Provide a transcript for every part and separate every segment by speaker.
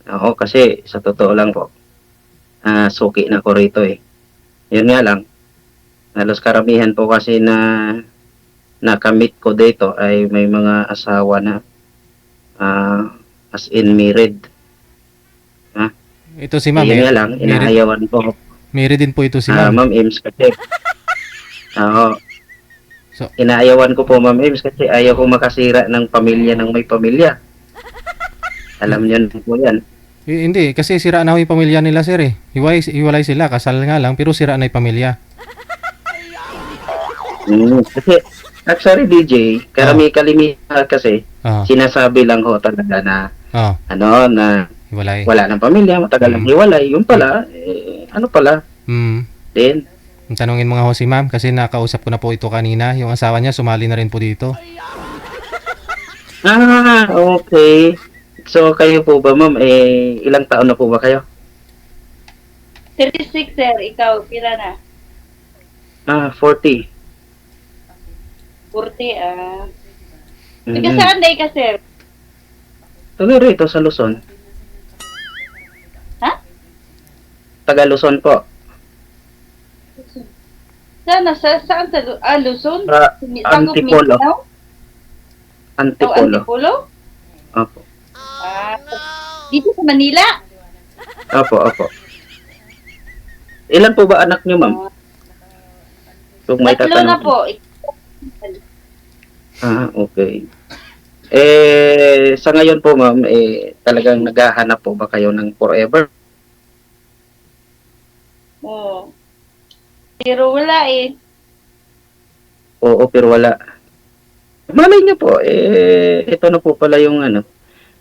Speaker 1: Oo, kasi sa totoo lang po, suki na ko rito eh. Yun nga lang, halos karamihan po kasi na nakamit ko dito ay may mga asawa na, as in married. Ha?
Speaker 2: Ito si
Speaker 1: Eh,
Speaker 2: ma'am,
Speaker 1: yun nga lang,
Speaker 2: married,
Speaker 1: inaayawan ko,
Speaker 2: married din po ito si ma'am.
Speaker 1: Ma'am Ems, kasi, oo,
Speaker 2: So,
Speaker 1: inaayawan ko po Ma'am Ems kasi ayaw ko makasira ng pamilya ng may pamilya. Alam niyo na po yan.
Speaker 2: hindi, kasi sira na ho yung pamilya nila sir eh. Hiwalay sila, kasal nga lang, pero sira na yung pamilya.
Speaker 1: Kasi, actually DJ,
Speaker 2: Oh,
Speaker 1: kalimitan kasi,
Speaker 2: oh,
Speaker 1: sinasabi lang ho talaga na,
Speaker 2: oh,
Speaker 1: na
Speaker 2: hiwalay.
Speaker 1: wala ng pamilya, matagal nang
Speaker 2: Mm.
Speaker 1: hiwalay. Yung
Speaker 2: Y-
Speaker 1: pala, ano pala,
Speaker 2: mm.
Speaker 1: din.
Speaker 2: Tanungin mo nga ho si ma'am kasi nakausap ko na po ito kanina. Yung asawa niya sumali na rin po dito.
Speaker 1: Okay. So, kayo po ba, ma'am, ilang taon na po ba kayo?
Speaker 3: 36, sir. Ikaw, pila na?
Speaker 1: 40.
Speaker 3: 40, Taga
Speaker 1: Mm-hmm.
Speaker 3: saan day ka, sir?
Speaker 1: Taga rito sa Luzon.
Speaker 3: Ha?
Speaker 1: Taga Luzon po.
Speaker 3: Saan sa Luzon?
Speaker 1: Sa
Speaker 3: Tagop
Speaker 1: Antipolo.
Speaker 3: Mindanao? O
Speaker 1: Antipolo.
Speaker 3: Antipolo?
Speaker 1: Opo.
Speaker 3: Ah, dito sa Manila?
Speaker 1: Opo. Ilan po ba anak niyo, ma'am?
Speaker 3: Ah,
Speaker 1: Kung may
Speaker 3: tatlo na
Speaker 1: tatanong.
Speaker 3: po.
Speaker 1: Okay. Sa ngayon po, ma'am, talagang naghahanap po ba kayo ng forever?
Speaker 3: Oh. Pero wala eh.
Speaker 1: Oo, pero wala. Malay niyo po, ito na po pala yung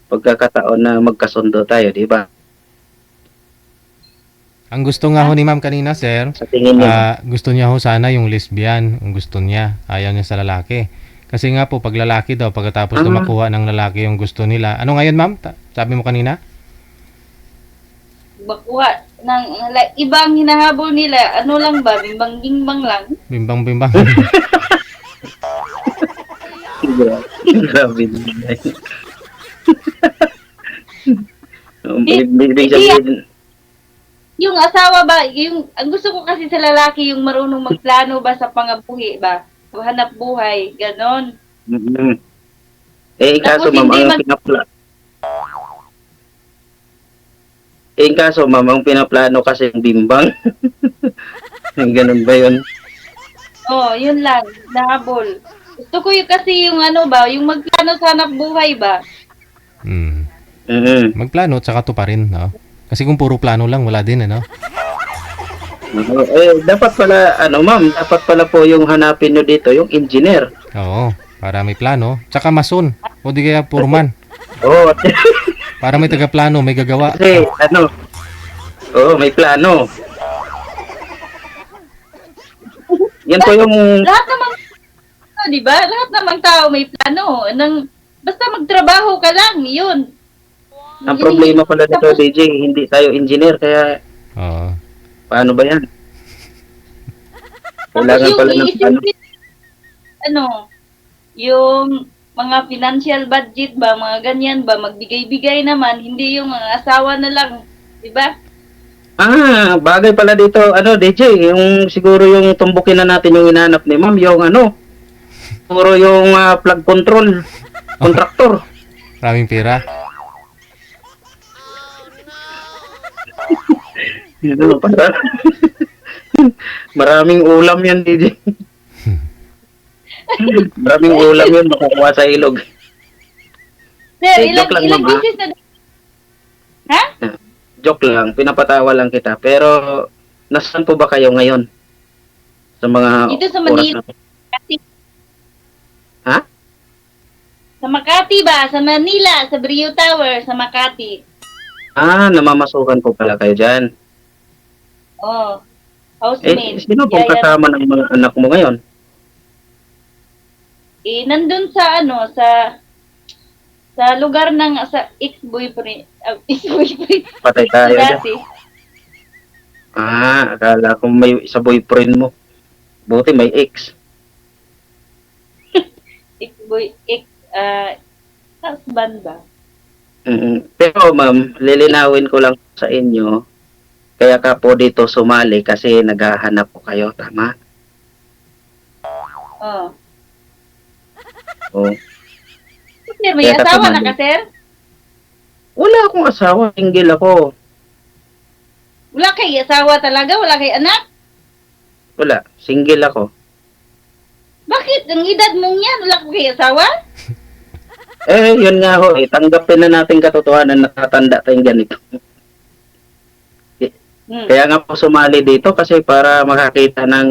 Speaker 1: pagkakataon na magkasundo tayo, di ba?
Speaker 2: Ang gusto nga ho ni ma'am kanina sir,
Speaker 1: Sa tingin niyo.
Speaker 2: gusto niya ho sana yung lesbian. Ang gusto niya, ayaw niya sa lalaki. Kasi nga po, pag lalaki daw, pagkatapos na makuha ng lalaki yung gusto nila. Ano ngayon ma'am? Sabi mo kanina?
Speaker 3: Bakuha ng ibang hinahabol nila. Ano lang ba? Bimbang-bimbang lang.
Speaker 2: Bimbang-bimbang.
Speaker 1: Grabe naman.
Speaker 3: Di-
Speaker 1: Ibig
Speaker 3: Hindi,
Speaker 1: sabihin,
Speaker 3: yung asawa ba, ang gusto ko kasi sa lalaki, yung marunong magplano ba sa pangabuhi ba? Hanap buhay, ganon.
Speaker 1: mm, kaso
Speaker 3: Tapos
Speaker 1: ma'am,
Speaker 3: hindi
Speaker 1: kaso ma'am, ang pinaplano kasi yung bimbang. Ganun ba yun?
Speaker 3: yun lang, nahabol. Gusto ko yung kasi yung ano ba, yung magplano sa hanap buhay ba?
Speaker 2: Hmm.
Speaker 1: Mm-hmm.
Speaker 2: Magplano, tsaka to pa rin. No? Kasi kung puro plano lang, wala din. Ano?
Speaker 1: Dapat pala, ma'am, dapat pala po yung hanapin nyo dito, yung engineer.
Speaker 2: Oo, para may plano. Tsaka mason. O di kaya purman.
Speaker 1: Oo,
Speaker 2: Para may taga-plano, may gagawa.
Speaker 1: kasi, may plano. Yan po yung,
Speaker 3: Lahat naman, di ba? Lahat namang tao may plano. Basta magtrabaho ka lang, yun.
Speaker 1: ang problema pala nito,
Speaker 3: Tapos,
Speaker 1: DJ, hindi tayo engineer, kaya,
Speaker 2: Oo.
Speaker 1: paano ba yan?
Speaker 3: tapos
Speaker 1: Kailangan
Speaker 3: yung
Speaker 1: pala ng plano.
Speaker 3: yung mga financial budget ba, mga ganyan ba, magbigay-bigay naman, hindi yung mga asawa na lang, di ba?
Speaker 1: Bagay pala dito, DJ, yung siguro yung tumbukin na natin yung inanap ni ma'am, yung siguro yung plug control, contractor.
Speaker 2: Maraming pera.
Speaker 1: Para, maraming ulam yan, DJ. Maraming ulam yun, makukuha sa ilog.
Speaker 3: Sir,
Speaker 1: Joke lang,
Speaker 3: ilang
Speaker 1: ma'am,
Speaker 3: beses na, ha?
Speaker 1: Joke lang, pinapatawa lang kita. Pero, nasaan po ba kayo ngayon? Sa mga
Speaker 3: Dito sa
Speaker 1: oras
Speaker 3: Manila,
Speaker 1: na Ha?
Speaker 3: sa Makati ba? Sa Manila, sa Brio Tower, sa Makati.
Speaker 1: Namamasukan po pala kayo dyan.
Speaker 3: Oh, housemate.
Speaker 1: Sino pong
Speaker 3: Yaya,
Speaker 1: kasama ng mga anak mo ngayon?
Speaker 3: nandun sa sa lugar ng sa ex-boyfriend, ex-boyfriend
Speaker 1: Patay
Speaker 3: ko
Speaker 1: tayo dyan.
Speaker 3: dati.
Speaker 1: Akala ko may sa boyfriend mo. Buti may ex.
Speaker 3: Ex-husband ba?
Speaker 1: Pero ma'am, lilinawin ko lang sa inyo, kaya ka po dito sumali kasi naghahanap po kayo, tama?
Speaker 3: Oh.
Speaker 1: O,
Speaker 3: Sir, may
Speaker 1: Kaya ka
Speaker 3: asawa na
Speaker 1: sumali.
Speaker 3: ka, sir?
Speaker 1: wala akong asawa, single ako.
Speaker 3: Wala kay asawa talaga? Wala kay anak?
Speaker 1: Wala, single ako.
Speaker 3: Bakit? Ang edad mong yan, wala ka kay asawa?
Speaker 1: Yun nga ho, tanggapin na natin katotohanan, natatanda tayong ganito.
Speaker 3: Hmm.
Speaker 1: Kaya nga po sumali dito kasi para makakita ng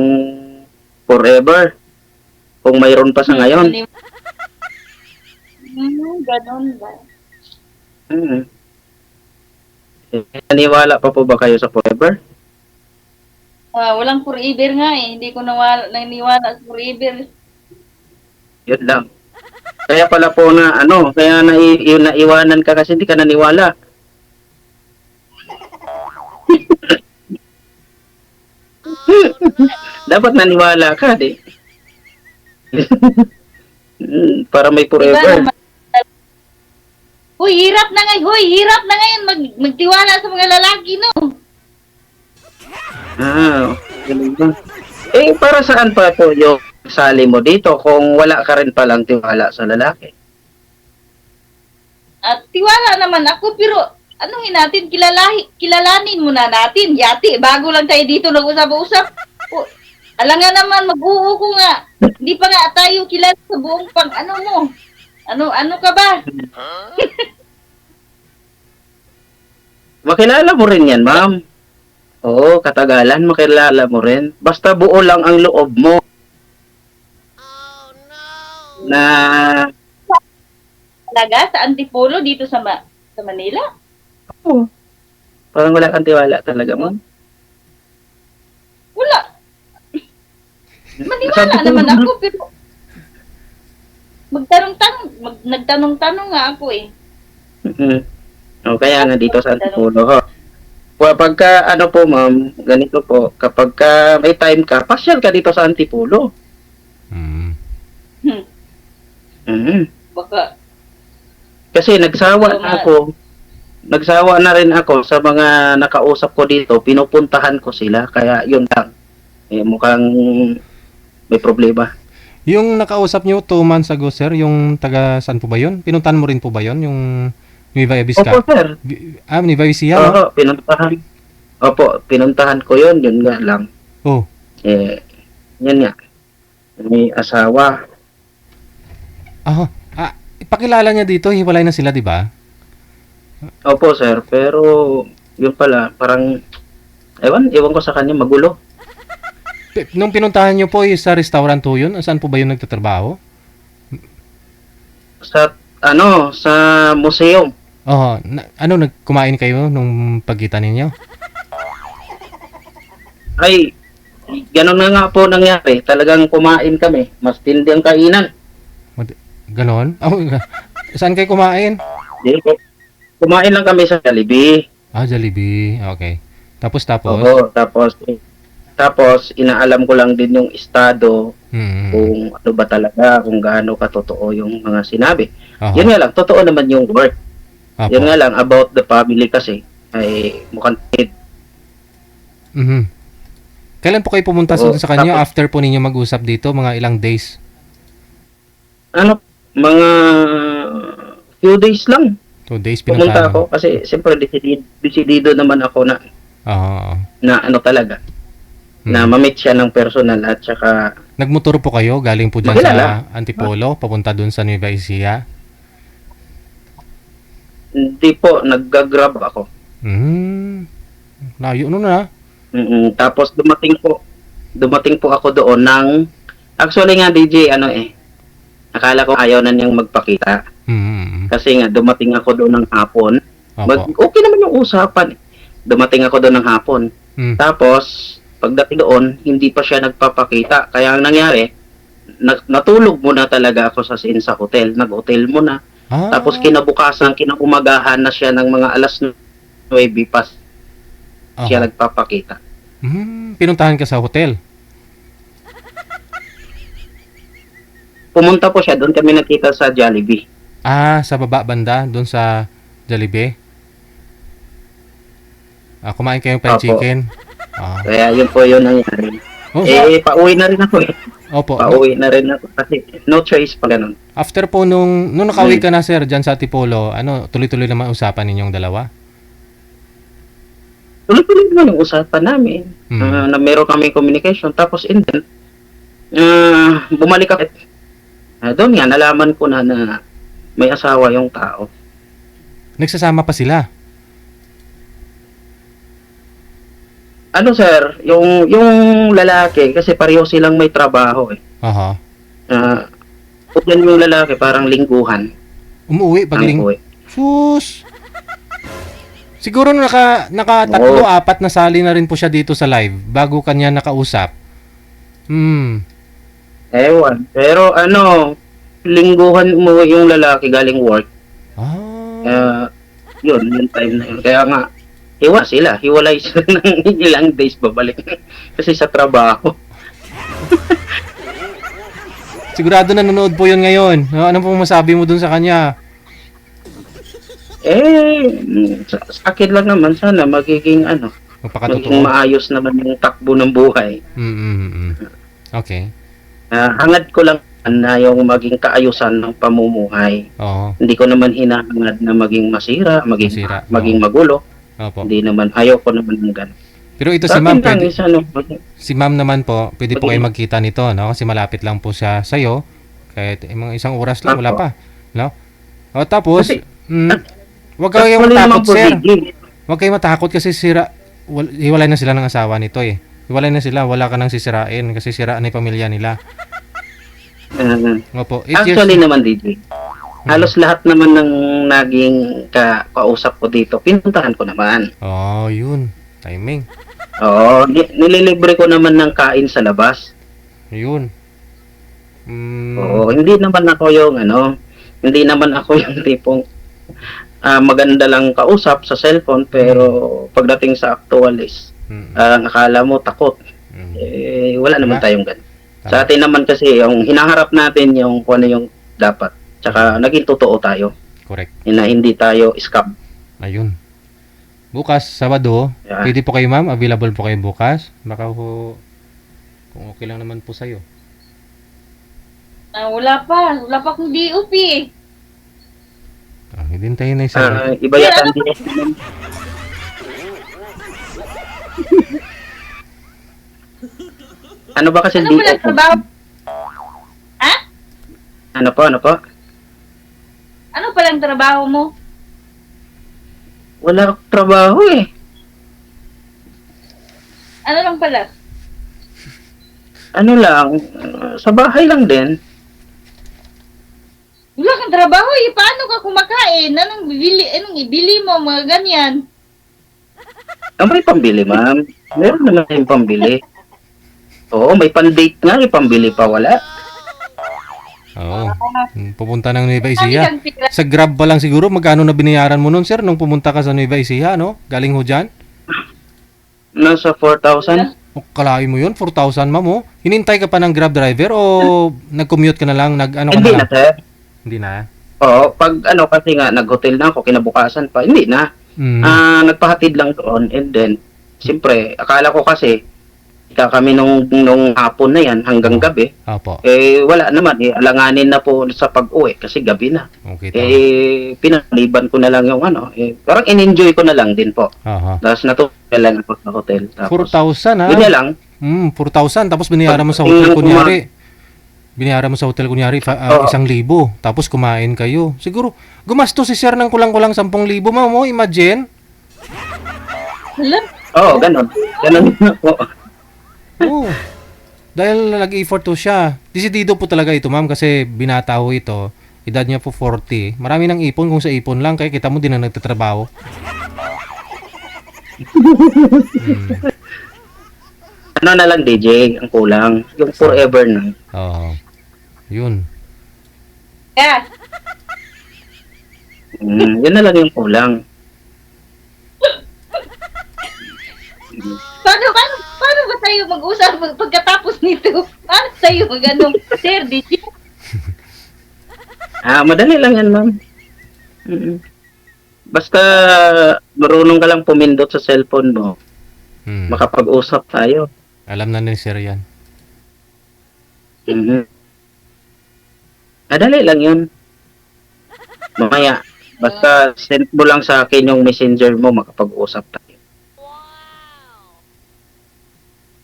Speaker 1: forever. Kung mayroon pa sa ngayon.
Speaker 3: Ganon ba?
Speaker 1: Mm. Naniwala pa po ba kayo sa forever?
Speaker 3: Walang forever nga eh. Hindi ko naniwala sa forever.
Speaker 1: Yun lang. Kaya pala po na kaya yung naiwanan ka kasi hindi ka naniwala. Dapat naniwala ka, di. Para may
Speaker 3: Diba
Speaker 1: forever.
Speaker 3: naman? Huy, hirap na ngayon. Huy, hirap na ngayon magtiwala sa mga lalaki, no?
Speaker 1: Ganun ba? Para saan pa po yung sali mo dito kung wala ka rin palang tiwala sa lalaki?
Speaker 3: At tiwala naman ako, pero anuhin natin, kilalanin muna natin. Yati, bago lang tayo dito nag-usap-usap. Alangan naman, mag-uho nga. Hindi pa nga tayo kilala sa buong ano mo. Ano ka ba?
Speaker 1: Makilala mo rin yan, ma'am. Oo, katagalan, makilala mo rin. Basta buo lang ang loob mo. Na,
Speaker 3: Talaga, sa Antipolo, dito sa Manila?
Speaker 1: parang wala kang tiwala talaga, ma'am.
Speaker 3: Wala. Maniwala
Speaker 1: Sabi ko,
Speaker 3: naman ako, pero nagtanong-tanong nga ako eh.
Speaker 1: Kaya nga dito sa Antipolo, ho. Pagka, po, ma'am, ganito po, kapag may time ka, pasyal ka dito sa Antipolo.
Speaker 2: Mm.
Speaker 3: Baka,
Speaker 1: Kasi nagsawa na rin ako sa mga nakausap ko dito, pinupuntahan ko sila, kaya yun lang. Mukhang may problema.
Speaker 2: Yung nakausap nyo 2 months ago, sir, yung taga saan po ba yun? Pinuntahan mo rin po ba yun? Yung Nueva Ecija?
Speaker 1: Opo, sir.
Speaker 2: Nueva Ecija, no?
Speaker 1: Oo, pinuntahan. Opo, pinuntahan ko yun nga lang.
Speaker 2: Oh.
Speaker 1: Yan nga. May asawa.
Speaker 2: Ipakilala niya dito, hiwalay na sila, di ba?
Speaker 1: Opo, sir. Pero, yun pala, parang, ewan ko sa kanya, magulo.
Speaker 2: Nung pinuntahan nyo po, sa restaurant po yun? Saan po ba yun nagtatrabaho?
Speaker 1: Sa museum.
Speaker 2: Oo. Nagkumain kayo nung pagkita ninyo?
Speaker 1: Ay, ganun nga po nangyari. Talagang kumain kami. Mas tindi ang kainan.
Speaker 2: Ganon? Saan kayo kumain?
Speaker 1: Kumain lang kami sa Jollibee.
Speaker 2: Jollibee. Okay. Tapos?
Speaker 1: Oo, tapos inaalam ko lang din yung estado kung ano ba talaga, kung gaano katotoo yung mga sinabi. Yun nga lang, totoo naman yung work.
Speaker 2: Apo.
Speaker 1: Yun nga lang, about the family kasi, ay mukhang
Speaker 2: Kailan po kayo pumunta
Speaker 1: Oo,
Speaker 2: sa kanya?
Speaker 1: tapos-
Speaker 2: After po ninyo mag-usap dito, mga ilang days?
Speaker 1: mga few days lang
Speaker 2: 2 days
Speaker 1: pumunta
Speaker 2: pinuntahan
Speaker 1: ako kasi siyempre desidido naman ako na talaga na ma-meet siya ng personal at saka
Speaker 2: Nagmotor po kayo galing po dyan
Speaker 1: Makilala.
Speaker 2: sa Antipolo, papunta dun sa Nueva Ecija?
Speaker 1: hindi po nag-grab ako.
Speaker 2: Layo nun na.
Speaker 1: Tapos dumating po ako doon ng actually nga DJ akala ko ayaw na niyang magpakita kasi nga dumating ako doon ng hapon. Okay naman yung usapan. Dumating ako doon ng hapon. Tapos pagdating doon hindi pa siya nagpapakita. Kaya ang nangyari natulog muna talaga ako sa hotel. Nag-hotel muna. Tapos kinaumagahan na siya ng mga alas 9 pas siya nagpapakita.
Speaker 2: Pinuntahan ka sa hotel?
Speaker 1: Pumunta po siya, doon kami nakita sa Jollibee.
Speaker 2: Sa baba banda, doon sa Jollibee? Kumain kayong fried
Speaker 1: Opo.
Speaker 2: chicken?
Speaker 1: Kaya yun po yun nangyari.
Speaker 2: Oh,
Speaker 1: Pauwi na rin ako eh.
Speaker 2: opo.
Speaker 1: Pauwi na rin ako kasi no choice pa ganun.
Speaker 2: After po nung nakauwi ka na, sir, dyan sa Tipolo, tuloy-tuloy naman usapan ninyong dalawa?
Speaker 1: Tuloy-tuloy naman ang usapan namin.
Speaker 2: Mm.
Speaker 1: Na meron kami communication. Tapos and then, bumalik ako. Doon nga, nalaman ko na may asawa yung tao.
Speaker 2: Nagsasama pa sila?
Speaker 1: Ano sir, yung lalaki, kasi pareho silang may trabaho eh.
Speaker 2: Aha.
Speaker 1: Yan yung lalaki, parang lingguhan.
Speaker 2: Umuwi pag
Speaker 1: ang uwi.
Speaker 2: Sus! Siguro naka 3, 4 na sali na rin po siya dito sa live bago kanya nakausap.
Speaker 1: Ewan. Pero lingguhan umuwi yung lalaki galing work. Yun, yung time na yun. Kaya nga, hiwalay sila ng ilang days babalik. Kasi sa trabaho.
Speaker 2: Sigurado nanonood po yun ngayon. Ano pong masabi mo dun sa kanya?
Speaker 1: Sa akin lang naman, sana magiging magiging maayos naman yung takbo ng buhay.
Speaker 2: Okay.
Speaker 1: Hangad ko lang na yung maging kaayusan ng pamumuhay.
Speaker 2: Oo.
Speaker 1: Hindi ko naman hinahangad na maging masira, maging magulo.
Speaker 2: Opo.
Speaker 1: Hindi naman, ayaw ko naman ng gano'n.
Speaker 2: Pero ito
Speaker 1: Sa
Speaker 2: si ma'am,
Speaker 1: akin lang,
Speaker 2: si ma'am naman po, pwede po kayo magkita nito, no? Kasi malapit lang po siya sa'yo. Kahit mga isang oras lang, wala pa. No? Tapos, wag kayong matakot, sir. Wag kayong matakot kasi hiwalay na sila ng asawa nito eh. Hiwalay na sila, wala ka nang sisirain kasi siraan na yung pamilya nila. Opo.
Speaker 1: Actually naman, DJ, halos lahat naman ng naging kausap ko dito, pinuntahan ko naman.
Speaker 2: Yun. Timing.
Speaker 1: Oo, nililibre ko naman ng kain sa labas.
Speaker 2: Yun.
Speaker 1: Oo, hindi naman ako yung tipong maganda lang kausap sa cellphone, pero pagdating sa actual is, akala mo takot. Wala naman tayong ganun. Sa atin naman kasi, yung hinaharap natin yung kung ano yung dapat. Tsaka naging totoo tayo.
Speaker 2: Correct.
Speaker 1: Na hindi tayo scam.
Speaker 2: Ayun. Bukas, Sabado, pwede po kayo ma'am, available po kayo bukas. Baka po, kung okay lang naman po sa'yo.
Speaker 3: Wala pa akong DOP eh.
Speaker 2: Hintayin na isa.
Speaker 1: Iba yata ang DS. Ano ba kasi
Speaker 3: Ano pala trabaho? Ha?
Speaker 1: Ano po?
Speaker 3: Ano palang trabaho mo?
Speaker 1: Wala akong trabaho eh.
Speaker 3: Ano lang pala?
Speaker 1: Ano lang, sa bahay lang din.
Speaker 3: Wala kang trabaho eh. Paano ka kumakain? Anong ibili mo? Mga ganyan.
Speaker 1: May pambili, ma'am. Meron naman tayong pambili. Oo, may pan-date nga, may pambili pa wala.
Speaker 2: Oo. Pupunta ng Nueva Ecija. Sa Grab pa lang siguro, magkano na binayaran mo nun, sir, nung pumunta ka sa Nueva Ecija, no? Galing ho dyan?
Speaker 1: Nasa 4,000.
Speaker 2: Kalahin mo yun, 4,000 ma'am, oh. Hinintay ka pa ng Grab driver o nag-commute ka na lang,
Speaker 1: Hindi na, sir.
Speaker 2: Hindi na?
Speaker 1: Oo, pag kasi nga, nag-hotel na ako, kinabukasan pa, hindi na. Nagpahatid lang doon, and then, siyempre, akala ko kasi, kami nung hapon na yan hanggang gabi.
Speaker 2: Opo.
Speaker 1: Wala naman. Alanganin na po sa pag-uwi kasi gabi na.
Speaker 2: Okay.
Speaker 1: Pinaliban ko na lang yung parang in-enjoy ko na lang din po.
Speaker 2: Aha.
Speaker 1: Tapos natulog lang ako sa hotel. Tapos,
Speaker 2: 4,000 ha?
Speaker 1: Yun na lang.
Speaker 2: 4,000 tapos binayaran mo sa hotel kunyari. Binayaran mo sa hotel kunyari 1,000. Tapos kumain kayo. Siguro, gumastos si sir ng kulang-kulang 10,000 ma'am. Imagine.
Speaker 1: Oo, ganun. Ganun po.
Speaker 2: Oo. Dahil nag-effort to siya. Desidido po talaga ito, ma'am, kasi binata ho ito. Edad niya po 40. Marami ng ipon kung sa ipon lang. Kaya kita mo din na nagtatrabaho.
Speaker 1: Ano na lang, DJ, ang kulang. Yung forever na.
Speaker 2: Oo. Yun.
Speaker 3: Yeah.
Speaker 1: Yun na lang yung kulang.
Speaker 3: Paano ba tayo mag-usap pagkatapos nito? Paano tayo mag-anong, sir, DJ?
Speaker 1: Madali lang yan, ma'am. Basta marunong ka lang pumindot sa cellphone mo, makapag-usap tayo.
Speaker 2: Alam na ni Sir yan.
Speaker 1: Mhm. Dali lang yun. Mamaya, basta send mo lang sa akin yung messenger mo, makapag-usap tayo.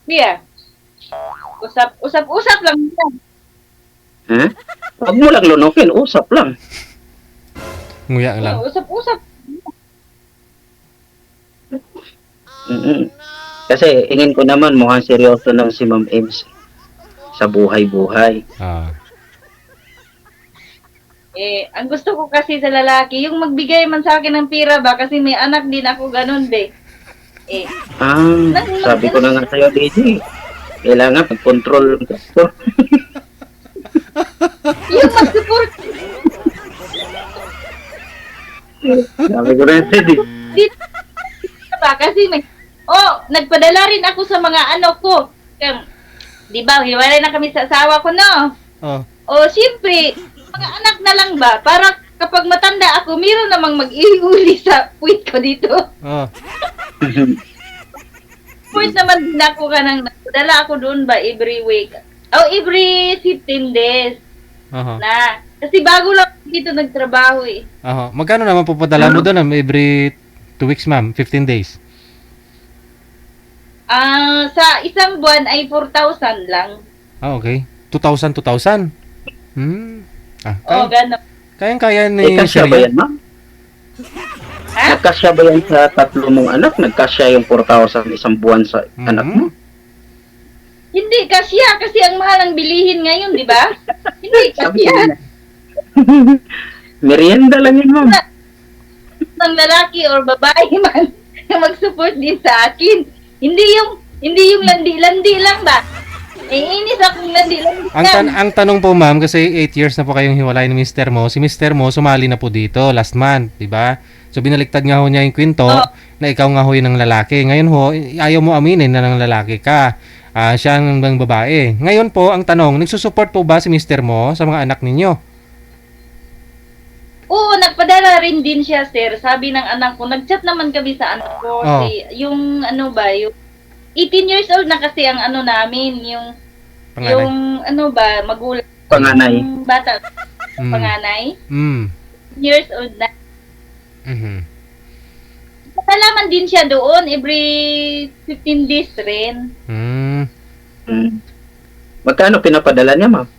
Speaker 3: Mia, usap lang yan.
Speaker 1: Ha? Huwag mo lang lunukin, usap lang.
Speaker 2: Nguya lang.
Speaker 3: Usap.
Speaker 1: Mhm. Kasi ingin ko naman mukhang seryoso lang si Ma'am Ems sa buhay-buhay.
Speaker 2: Ah.
Speaker 3: Ang gusto ko kasi sa lalaki, yung magbigay man sa akin ng pira ba, kasi may anak din ako ganun, be.
Speaker 1: Sabi ko na nga sa'yo, DJ. Kailangan mag-control ng gasto.
Speaker 3: Yung mag-support,
Speaker 1: Sabi ko na sa'yo, DJ.
Speaker 3: ba, kasi nagpadala rin ako sa mga ano ko. Di ba, hiwalay na kami sa asawa ko, no?
Speaker 2: Oh.
Speaker 3: Siyempre, mga anak na lang ba? Para kapag matanda ako, meron namang mag-iuli sa puwit ko dito.
Speaker 2: Oh.
Speaker 3: Puwit naman din ako ka nang nagpadala ako doon ba every week. Every 15 days
Speaker 2: Aha.
Speaker 3: na. Kasi bago lang dito nagtrabaho eh.
Speaker 2: Aha. Magkano naman pupadala mo doon every 2 weeks, ma'am? 15 days?
Speaker 3: Sa isang buwan ay 4,000 lang.
Speaker 2: Okay. 2,000.
Speaker 3: Gano'n.
Speaker 2: Kayang-kaya ni
Speaker 1: Kasya
Speaker 2: Sir
Speaker 1: ba
Speaker 2: yan.
Speaker 1: yan, ma'am?
Speaker 3: Ha?
Speaker 1: Nagkasya ba yan sa 3 mong anak? Nagkasya yung 4,000 isang buwan sa anak mo?
Speaker 3: Hindi kasya kasi ang mahal ng bilihin ngayon, di ba? Hindi
Speaker 1: Sabi ko
Speaker 3: kasya.
Speaker 1: na. Merienda lang yun, ma'am.
Speaker 3: Ng lalaki or babae man na mag-support din sa akin. Hindi yung landi-landi lang ba? Inis akong landi-landi lang.
Speaker 2: Ang tanong po, ma'am, kasi 8 years na po kayong hiwalay ni Mr. Mo. Si Mr. Mo sumali na po dito last month, di ba? So binaliktad nga ho niya yung kwento na ikaw nga ho yun ng lalaki. Ngayon ho, ayaw mo aminin na ng lalaki ka. Siya ang babae. Ngayon po, ang tanong, nagsusupport po ba si Mr. Mo sa mga anak ninyo?
Speaker 3: Oo, nagpadala rin din siya, sir. Sabi ng anak ko, nag-chat naman kami sa anak ko. Yung 18 years old na kasi ang ano namin, yung magulang.
Speaker 1: Panganay.
Speaker 3: Yung bata, panganay. 18 years old na. Kasalaman din siya doon every 15 days rin.
Speaker 1: Magkano pinapadala niya, ma'am?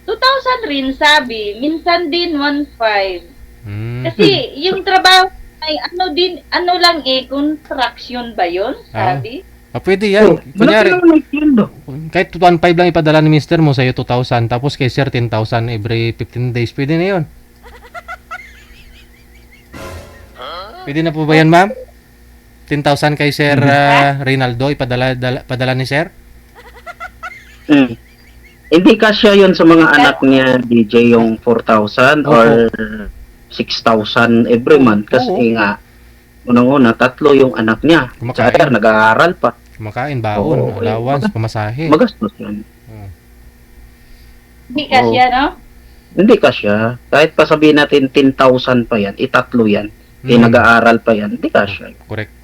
Speaker 3: 2,000 rin sabi, minsan din 1,500. Kasi yung trabaho ay ano lang construction ba yun? Sabi.
Speaker 2: Pwede yan. Kunyari,
Speaker 1: Wala ka naman sweldo.
Speaker 2: kahit 1.5 lang ipadala ni Mr. Mo sa'yo 2,000, tapos kay Sir 10,000 every 15 days, pwede na yun. Pwede na po ba yan, ma'am? 10,000 kay Sir Reynaldo ipadala ni Sir?
Speaker 1: Hindi kasya yun sa mga anak niya, DJ, yung 4,000 or 6,000 every month. Kasi nga, unang-una, 3 yung anak niya.
Speaker 2: Kumakain.
Speaker 1: Sa nag-aaral pa.
Speaker 2: Kumakain, baon, allowance, pamasahe.
Speaker 1: Magastos yan.
Speaker 3: Hindi kasya, no?
Speaker 1: Hindi kasya. Kahit pa sabihin natin 10,000 pa yan, 3 yan. Nag-aaral pa yan, hindi kasya.
Speaker 2: Correct.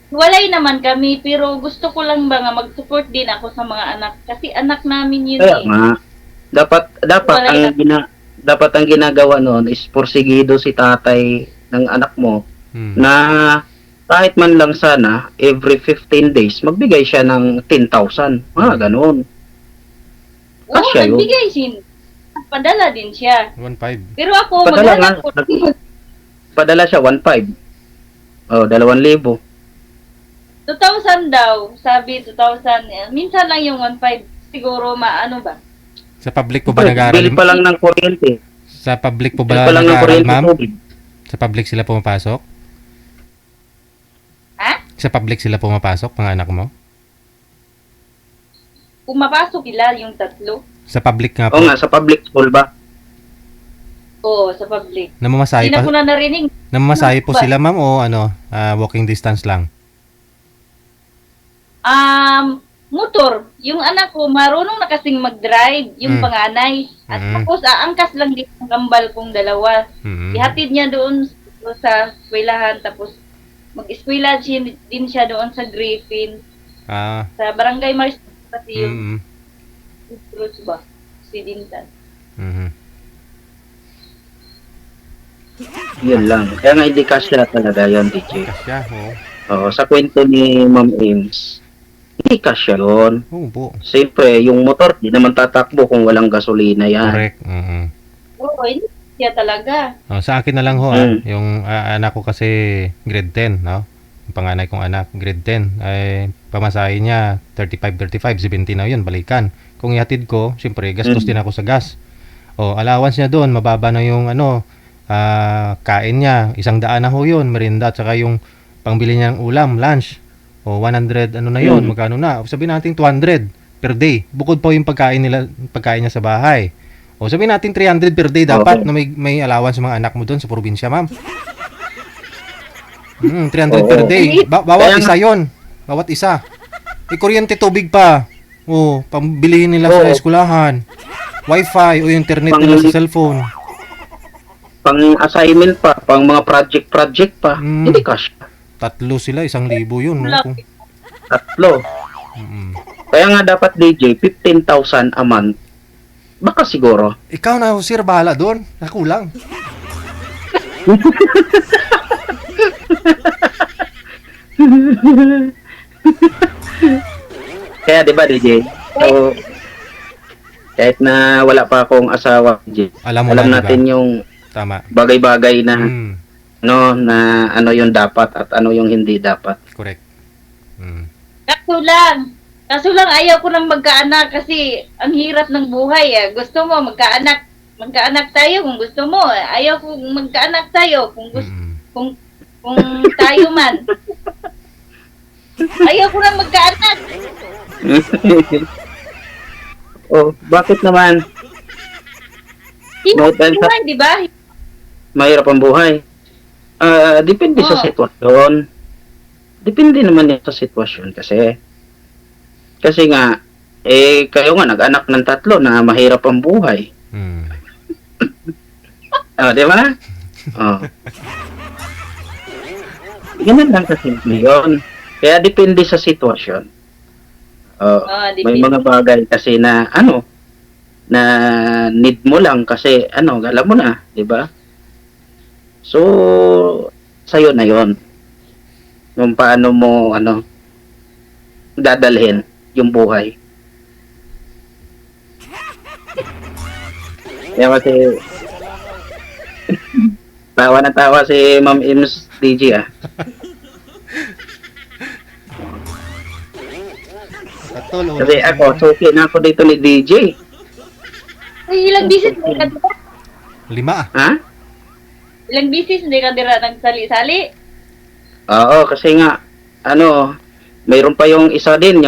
Speaker 3: Walay naman kami, pero gusto ko lang ba nga mag-support din ako sa mga anak. Kasi anak namin yun
Speaker 1: Kaya nga, dapat ang ginagawa noon is porsigido si tatay ng anak mo na kahit man lang sana every 15 days magbigay siya ng 10,000. Ganun.
Speaker 3: Oo, nagbigay siya. Padala din siya.
Speaker 2: 1.5.
Speaker 3: Pero ako,
Speaker 1: Padala
Speaker 3: maghanap ko.
Speaker 1: Padala siya 1,500. 2,000.
Speaker 3: 2,000 daw. Sabi 2,000. Minsan lang yung 1,500. Siguro maano ba?
Speaker 2: Sa public po ba nag-aaral?
Speaker 1: Bili pa lang ng kuryente.
Speaker 2: Sa public po
Speaker 1: Bili
Speaker 2: ba
Speaker 1: pa lang ng
Speaker 2: nag-aaral,
Speaker 1: kuryente,
Speaker 2: ma'am?
Speaker 1: tubig.
Speaker 2: Sa public sila pumapasok?
Speaker 3: Ha?
Speaker 2: Sa public sila pumapasok, mga anak mo?
Speaker 3: Pumapasok sila yung 3.
Speaker 2: Sa public nga po.
Speaker 1: Oo nga, sa public school ba?
Speaker 3: Oo, sa public.
Speaker 2: Namamasahe
Speaker 3: Hindi na
Speaker 2: pa,
Speaker 3: ko na narinig.
Speaker 2: namamasahe po
Speaker 3: Ba?
Speaker 2: sila, ma'am, o walking distance lang?
Speaker 3: motor. Yung anak ko, marunong na kasing mag-drive, yung
Speaker 2: Mm.
Speaker 3: panganay. At
Speaker 2: Mm.
Speaker 3: tapos, aangkas lang din ang kambal kong dalawa.
Speaker 2: Mm.
Speaker 3: Ihatid niya doon sa eskwelahan, tapos mag-eskwela din siya doon sa Griffin,
Speaker 2: Ah,
Speaker 3: sa Barangay Maris, kasi
Speaker 2: mm.
Speaker 3: yung Cruz ba? Occidental.
Speaker 2: Mhm.
Speaker 1: Yun lang. Kaya nga hindi kasya talaga yun, DJ.
Speaker 2: Kasya, oo.
Speaker 1: Oo, sa kwento ni Ma'am Ames, hindi kasya yun.
Speaker 2: Oo po.
Speaker 1: Siyempre, yung motor, di naman tatakbo kung walang gasolina yan.
Speaker 2: Correct. Mhm.
Speaker 3: Oo, hindi siya talaga.
Speaker 2: Oh, sa akin na lang ho,
Speaker 1: Mm.
Speaker 2: yung anak ko kasi grade 10, no? Yung panganay kong anak, grade 10, ay pamasahe niya 35, 70 na yun, balikan. Kung ihatid ko, siyempre, gastos din ako sa gas. O, allowance niya doon, mababa na yung kain niya, 100 na ho yun, merienda, tsaka yung pangbili niya ng ulam, lunch. O, 100, ano na yun, magkano na? Sabihin natin 200 per day. Bukod po yung pagkain niya sa bahay. O, sabihin natin 300 per day dapat
Speaker 1: Okay.
Speaker 2: na may allowance sa mga anak mo doon sa probinsya, ma'am. 300 per
Speaker 1: Oo.
Speaker 2: day. Bawat
Speaker 1: Kaya
Speaker 2: isa yon. Bawat isa. Kuryente, tubig pa. O, pambilihin nila sa
Speaker 1: Oo.
Speaker 2: eskulahan. Wi-Fi o internet
Speaker 1: Pang-
Speaker 2: nila sa cellphone.
Speaker 1: Pang assignment pa, pang mga project pa,
Speaker 2: Mm.
Speaker 1: hindi kasya.
Speaker 2: 3 sila, 1,000 yun. No?
Speaker 3: Wala.
Speaker 1: Tatlo.
Speaker 2: Mm.
Speaker 1: Kaya nga dapat DJ, 15,000 a month. Baka siguro.
Speaker 2: Ikaw na, sir, bahala doon. Nakulang.
Speaker 1: Kaya 'di ba DJ? So, kahit na wala pa akong asawa, DJ,
Speaker 2: Alam mo
Speaker 1: alam
Speaker 2: na,
Speaker 1: natin
Speaker 2: diba?
Speaker 1: yung
Speaker 2: Tama.
Speaker 1: bagay-bagay na
Speaker 2: Mm.
Speaker 1: na ano yung dapat at ano yung hindi dapat.
Speaker 2: Correct. Mm.
Speaker 3: Kaso lang ayaw ko nang magkaanak kasi ang hirap ng buhay eh. Gusto mo magkaanak tayo kung gusto mo. Ayaw ko magkaanak tayo kung gusto
Speaker 2: Mm.
Speaker 3: kung tayo man. Ayaw ko nang magkaanak.
Speaker 1: Oh, bakit naman
Speaker 3: Hirap
Speaker 1: No, dahil
Speaker 3: ng buhay, di ba?
Speaker 1: mahirap ang buhay? Depende sa
Speaker 3: Oo.
Speaker 1: sitwasyon. Depende naman yan sa sitwasyon kasi nga kayo nga nag-anak ng 3 na mahirap ang buhay.
Speaker 2: Mm.
Speaker 1: Di ba? Oh. Ganun lang kasimple yun. Kaya depende sa sitwasyon. Oh,
Speaker 3: Di
Speaker 1: may
Speaker 3: ba?
Speaker 1: mga bagay kasi na na need mo lang kasi alam mo na, 'di ba? So sa'yo na 'yon. Kung paano mo dadalhin yung buhay. Kaya kasi tawa na tawa si Ma'am Ims DJ
Speaker 2: Katol,
Speaker 1: Kasi ako, suki na ako dito ni DJ.
Speaker 3: Ay, ilang bisis hindi ka dira?
Speaker 2: 5.
Speaker 1: Ha?
Speaker 3: Ilang bisis hindi ka dira nagsali-sali?
Speaker 1: Oo, kasi nga, mayroon pa yung isa din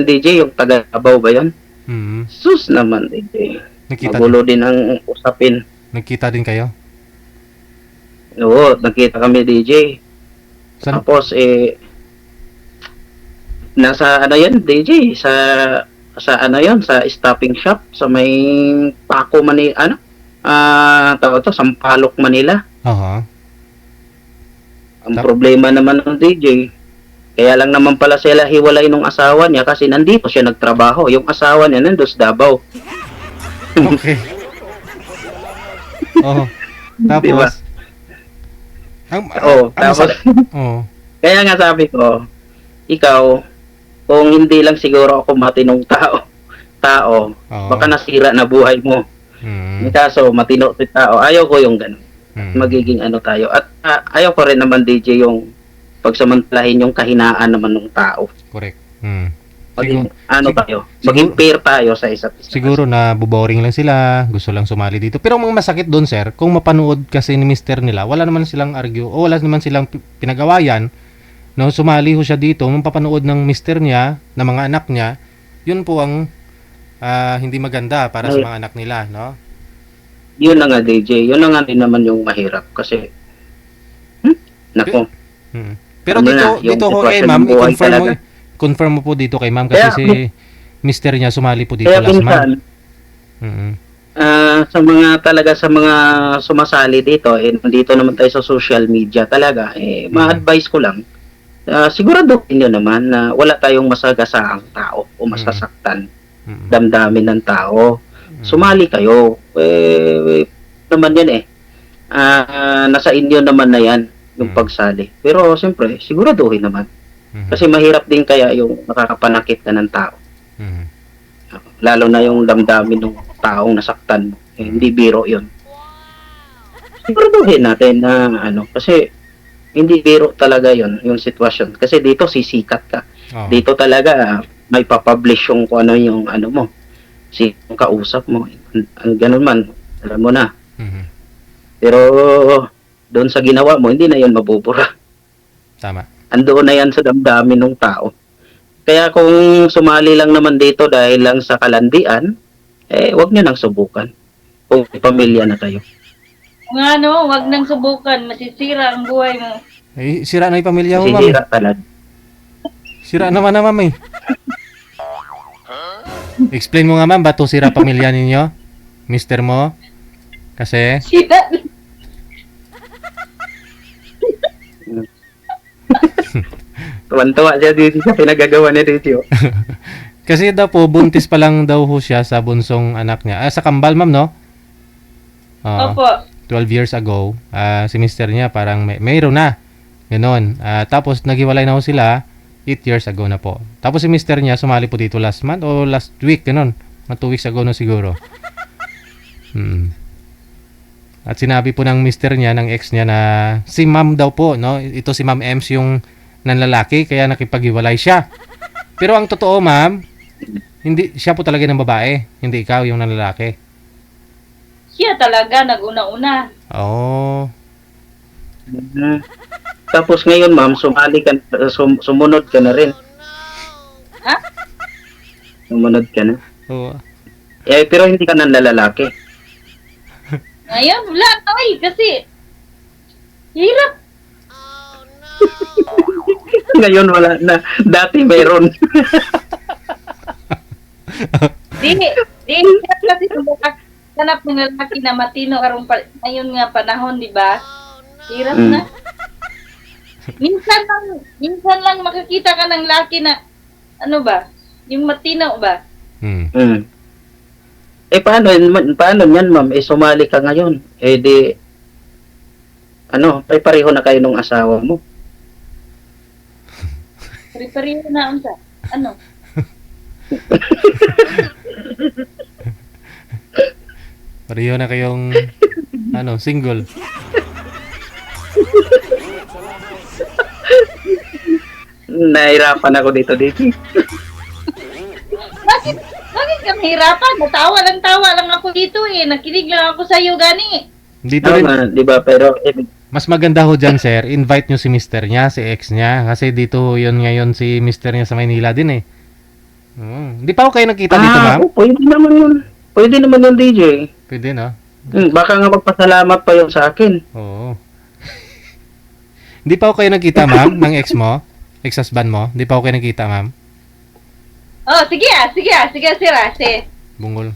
Speaker 1: DJ, yung taga Abaw ba yun?
Speaker 2: Mm.
Speaker 1: Sus naman, DJ.
Speaker 2: Nakita
Speaker 1: Magulo din ang usapin.
Speaker 2: Nagkita din kayo?
Speaker 1: Oo, nakita kami DJ.
Speaker 2: Saan?
Speaker 1: Tapos, nasa DJ, sa stopping shop, sa may Paco, Manila, tawag to, Sampaloc, Manila.
Speaker 2: Aha.
Speaker 1: Ang problema naman ng DJ, kaya lang naman pala sila hiwalay nung asawa niya kasi nandito siya nagtrabaho. Yung asawa niya nandun sa Davao.
Speaker 2: Okay. Oh. Tapos,
Speaker 1: Diba? Oo, tapos,
Speaker 2: oh.
Speaker 1: kaya nga sabi ko, ikaw, kung hindi lang siguro ako matinong tao,
Speaker 2: Oo.
Speaker 1: baka nasira na buhay mo.
Speaker 2: Mm.
Speaker 1: Kaso, matino si tao, ayaw ko yung ganun.
Speaker 2: Mm.
Speaker 1: Magiging tayo. At ayaw ko rin naman DJ yung pagsamantalahin yung kahinaan naman ng tao.
Speaker 2: Correct. Mm.
Speaker 1: Maging,
Speaker 2: Siguro-
Speaker 1: tayo, maging fair tayo sa isa't isa.
Speaker 2: Siguro na boring lang sila, gusto lang sumali dito. Pero ang masakit doon, sir, kung mapanood kasi ni mister nila, wala naman silang argue o wala naman silang pinagawayan, no, sumali ho siya dito, nung papanood ng mister niya, ng mga anak niya, yun po ang hindi maganda para sa mga anak nila, no?
Speaker 1: Yun na nga DJ, yun na nga din naman yung mahirap kasi nako,
Speaker 2: Mm. Pero
Speaker 1: Ano
Speaker 2: dito,
Speaker 1: na, yung
Speaker 2: dito ho
Speaker 1: sitwasyon
Speaker 2: ma'am,
Speaker 1: ng buhay
Speaker 2: i-confirm mo,
Speaker 1: talaga.
Speaker 2: confirm mo po dito kay ma'am kasi
Speaker 1: Kaya,
Speaker 2: si mister niya sumali po dito
Speaker 1: Kaya
Speaker 2: last
Speaker 1: minsan,
Speaker 2: month. Mm.
Speaker 1: sa mga sumasali dito, nandito naman tayo sa social media talaga, ma-advise ko lang, siguraduhin nyo naman na wala tayong masagasaang tao o masasaktan
Speaker 2: Mm.
Speaker 1: damdamin ng tao. Sumali kayo. Naman yan nasa inyo naman na yan, yung pagsali. Pero siyempre, siguraduhin naman.
Speaker 2: Mhm.
Speaker 1: Kasi mahirap din kaya yung nakakapanakit ka ng tao.
Speaker 2: Mhm.
Speaker 1: Lalo na yung damdamin ng taong nasaktan mo. Hindi biro yun. Siguraduhin natin na kasi hindi biro talaga yun, yung sitwasyon. Kasi dito sisikat ka.
Speaker 2: Oo.
Speaker 1: Dito talaga may papublish yung kung ano yung mo. Yung kausap mo. Ang ganun man, alam mo na.
Speaker 2: Mhm.
Speaker 1: Pero doon sa ginawa mo, hindi na yun mabubura.
Speaker 2: Tama.
Speaker 1: Andoon na yan sa damdamin ng tao. Kaya kung sumali lang naman dito dahil lang sa kalandian, wag nyo nang subukan. Kung may pamilya na kayo.
Speaker 3: Wag nang subukan, masisira ang buhay mo.
Speaker 2: Sira na yung pamilya mo, ma'am.
Speaker 1: Masisira talaga.
Speaker 2: Sira naman na, ma'am eh. Explain mo nga, ma'am, ba't to sira pamilya ninyo? Mister mo? Kasi?
Speaker 3: Sira.
Speaker 1: Tuwan-tuwa siya dito sa pinagagawa ni Rizio.
Speaker 2: Kasi daw po, buntis pa lang daw ho siya sa bunsong anak niya. Sa kambal, ma'am, no? Oo.
Speaker 3: Opo.
Speaker 2: 12 years ago, si mister niya parang mayroon na. Ganon. Tapos naghiwalay na ho sila 8 years ago na po. Tapos si mister niya sumali po dito last month o last week, ganon. Mga 2 weeks ago na siguro. At sinabi po ng mister niya, ng ex niya na si ma'am daw po, no? Ito si Ma'am Ems yung nanlalaki kaya nakipaghiwalay siya. Pero ang totoo, ma'am, hindi siya po talaga ng babae, hindi ikaw yung nanlalaki.
Speaker 3: Siya talaga nag-una-una.
Speaker 2: Oh.
Speaker 1: Tapos ngayon, ma'am, sumali ka, sumunod ka na rin.
Speaker 3: Ha?
Speaker 1: Sumunod ka na.
Speaker 2: Oo.
Speaker 1: Pero hindi ka nang lalaki.
Speaker 3: Ngayon, wala na kasi hirap.
Speaker 1: Ngayon wala na. Dati mayroon.
Speaker 3: Di hirap kasi hanap ng lalaki na matino ngayon nga panahon, di ba? Hirap na. Minsan lang makakita ka ng laki na yung matino ba?
Speaker 1: Paano yan, ma'am? Sumali ka ngayon. Pareho na kayo nung asawa mo.
Speaker 3: Pare-pareho na unsa.
Speaker 2: Pareho na kayong single.
Speaker 1: Nahirapan ako dito.
Speaker 3: Bakit ka mahirapan? Tawa lang ako dito Nakinig lang ako sa iyo gani.
Speaker 2: Dito rin,
Speaker 1: Di ba? Pero
Speaker 2: mas maganda ho dyan, sir. Invite nyo si mister niya, si ex niya. Kasi dito yun ngayon si mister niya sa Maynila din eh. Hindi pa ho kayo nakita dito, ma'am?
Speaker 1: Pwede naman yun. Pwede naman yun, DJ.
Speaker 2: Pwede, no?
Speaker 1: Baka nga magpasalamat pa yun sa akin.
Speaker 2: Oo. Hindi pa ho kayo nakita, ma'am, ng ex mo? Ex-husband mo? Hindi pa ho kayo nakita, ma'am?
Speaker 3: Oh, sige sira.
Speaker 2: Bungol.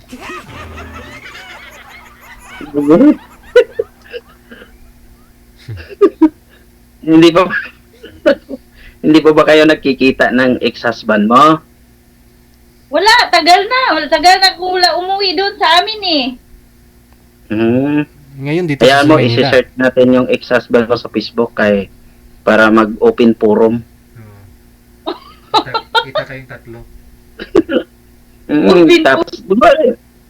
Speaker 1: Hindi pa ba kayo nagkikita ng ex-husband mo?
Speaker 3: Wala, tagal na kung wala umuwi doon sa amin
Speaker 2: Ngayon dito
Speaker 1: Kaya
Speaker 2: sa
Speaker 1: mo,
Speaker 2: Maynila.
Speaker 1: isi-search natin yung ex-husband mo sa Facebook para mag-open forum.
Speaker 2: Kita kayong tatlo.
Speaker 1: Tapos,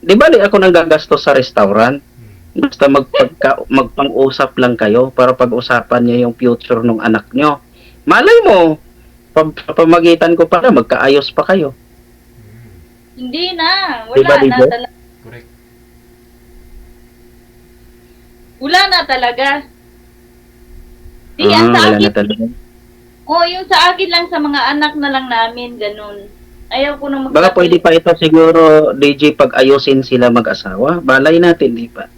Speaker 1: di ba ako nang gagastos sa restaurant? Basta magpang-usap lang kayo para pag-usapan niyo yung future ng anak niyo. Malay mo, pamagitan ko pala, magkaayos pa kayo.
Speaker 3: Hindi na.
Speaker 1: Diba,
Speaker 3: Wala na
Speaker 1: Diba?
Speaker 3: talaga.
Speaker 2: Correct.
Speaker 3: Wala na talaga. Ang sa
Speaker 1: Wala
Speaker 3: akin,
Speaker 1: na talaga.
Speaker 3: yung sa akin lang sa mga anak na lang namin, ganun. Ayaw ko na
Speaker 1: Baka pwede pa ito siguro, DJ, pag ayusin sila mag-asawa. Balay natin, di ba?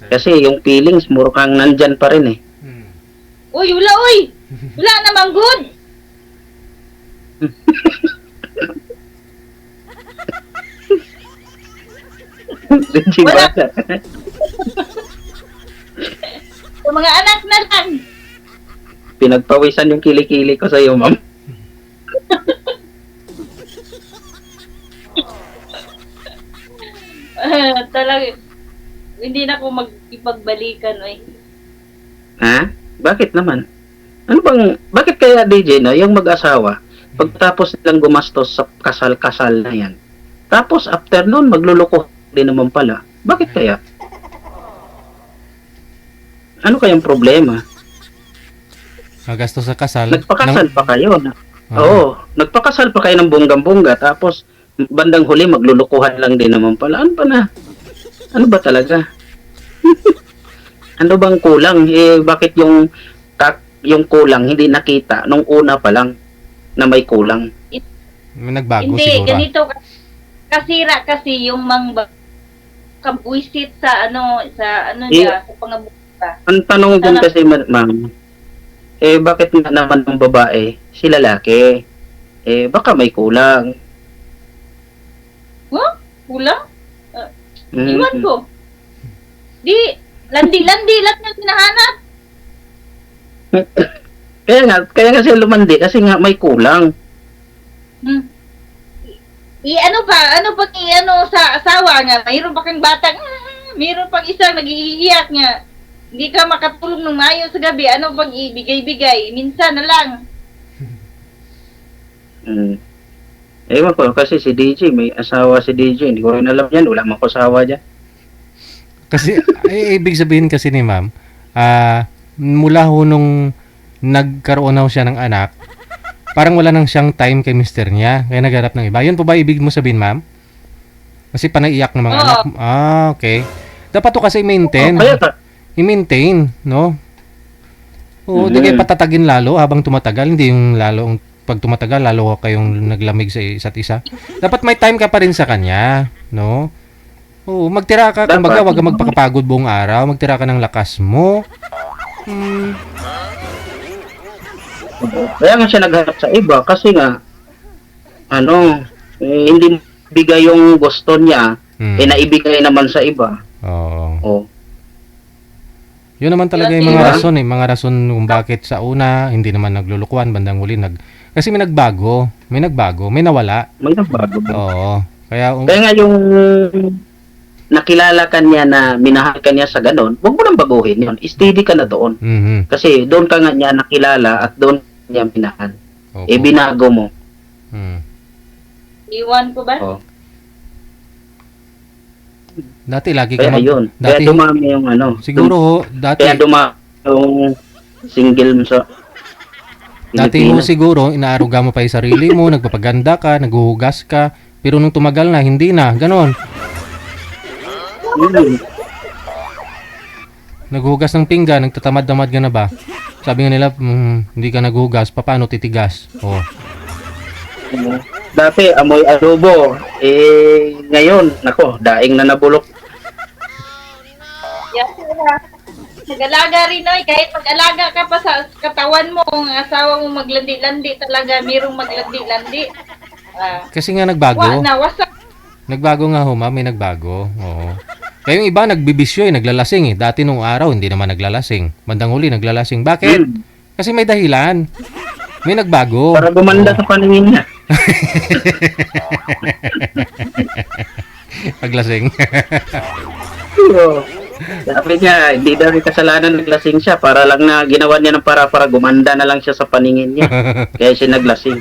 Speaker 1: Kasi yung feelings, mukhang nandyan pa rin eh.
Speaker 3: Uy! Wala namang good!
Speaker 1: Legit
Speaker 3: Wala.
Speaker 1: bata.
Speaker 3: Yung mga anak na lang.
Speaker 1: Pinagpawisan yung kilikili ko sa iyo, ma'am.
Speaker 3: Talaga, hindi na ako mag-ipagbalikan, eh.
Speaker 1: Ha? Bakit naman? Bakit kaya DJ na yung mag-asawa, pagtapos nilang gumastos sa kasal-kasal na yan, tapos after nun, magluloko din naman pala. Bakit kaya? Ano kayang problema?
Speaker 2: Magasto sa kasal.
Speaker 1: Nagpakasal pa kayo.
Speaker 2: Oo.
Speaker 1: Oo, nagpakasal pa kayo ng bonggang-bongga, tapos bandang huli, maglulukuhan lang din naman pala. Ano pa na? Ano ba talaga? Ano bang kulang? Bakit yung kulang hindi nakita nung una pa lang na may kulang?
Speaker 2: May nagbago
Speaker 3: Hindi,
Speaker 2: siguro.
Speaker 3: ganito. Kasira kasi yung kabwisit sa niya, sa pangabuka.
Speaker 1: Ang tanong dun
Speaker 3: Ano?
Speaker 1: kasi, ma'am, bakit nga naman ng babae, si lalaki? Baka may kulang.
Speaker 3: Huh? Kulang?
Speaker 1: Mhm.
Speaker 3: Iwan ko. Di, landi-landi lang yung hinahanap.
Speaker 1: Kaya nga siya lumandi kasi nga may kulang.
Speaker 3: Hmm. Ano pa sa asawa nga, mayroon pa kang batang, mayroon pang isang nag-iiyak nga. Hindi ka makatulog ng maayos sa gabi, ano bang ibigay-bigay? Minsan na lang.
Speaker 1: Ewan ko, kasi si DJ, may asawa si DJ. Hindi ko rin alam yan. Wala man ko asawa dyan.
Speaker 2: Kasi, ibig sabihin kasi ni ma'am, mula ho nung nagkaroon na ho siya ng anak, parang wala nang siyang time kay mister niya. Kaya nagharap ng iba. Yun po ba ibig mo sabihin, ma'am? Kasi panaiyak ng mga
Speaker 3: Oo.
Speaker 2: anak. Okay. Dapat to kasi maintain.
Speaker 1: Kaya
Speaker 2: I-maintain, no? Oo, di kayo patatagin lalo habang tumatagal. Hindi yung lalong pag tumatagal, lalo kayong naglamig sa isa't isa. Dapat may time ka pa rin sa kanya, no? Oo, magtira ka. Kumbaga, wag ka magpakapagod buong araw. Magtira ka ng lakas mo.
Speaker 1: Kaya nga siya nagharap sa iba kasi nga, hindi bigay yung gusto niya, naibigay naman sa iba.
Speaker 2: Oo.
Speaker 1: Oh.
Speaker 2: Yun naman talaga
Speaker 3: Yan,
Speaker 2: yung mga
Speaker 1: diba?
Speaker 2: rason eh. Mga rason kung bakit sa una, hindi naman naglulukuan, bandang huli kasi may nagbago, may nawala.
Speaker 1: May nagbago ba?
Speaker 2: Oo. Kaya
Speaker 1: Kaya nga yung nakilala ka niya na minahal ka niya sa ganon, huwag mo nang baguhin yun. Steady ka na doon.
Speaker 2: mhm.
Speaker 1: Kasi doon ka nga niya nakilala at doon niya minahal.
Speaker 2: Opo.
Speaker 1: Binago mo.
Speaker 2: Mm.
Speaker 3: Iwan ko ba?
Speaker 1: Oh.
Speaker 2: Dati lagi ka
Speaker 1: Kaya yun. Kaya
Speaker 2: dati
Speaker 1: dumami yung
Speaker 2: siguro ho, dati
Speaker 1: Kaya dumami yung single mo sa
Speaker 2: dati ho
Speaker 1: Pilipinas.
Speaker 2: siguro inaaruga mo pa yung sarili mo, nagpapaganda ka, naghuhugas ka, pero nung tumagal na hindi na, ganon. Naghuhugas ng pinggan, nagtatamad-tamad ka na ba? Sabi nga nila, hindi ka naghuhugas, paano titigas? Oh.
Speaker 1: Dati amoy adobo. Ngayon, nako, daing na nabulok.
Speaker 3: Yes, nag-alaga rin oy, kahit mag-alaga ka pa sa katawan mo, ang asawa mo maglandi-landi talaga, mayroong maglandi-landi.
Speaker 2: Kasi nga nagbago.
Speaker 3: Wasak.
Speaker 2: Nagbago nga ho, ma'am, may nagbago. Oo. Kaya yung iba nagbibisyo naglalasing eh. Dati nung araw hindi naman naglalasing. Bandang huli naglalasing. Bakit? Kasi may dahilan. May nagbago.
Speaker 1: Para gumanda sa paningin niya.
Speaker 2: Paglasing.
Speaker 1: Oo. Sabi niya, hindi daw rin kasalanan naglasing siya. Para lang na ginawa niya ng para gumanda na lang siya sa paningin niya. Kaya siya naglasing.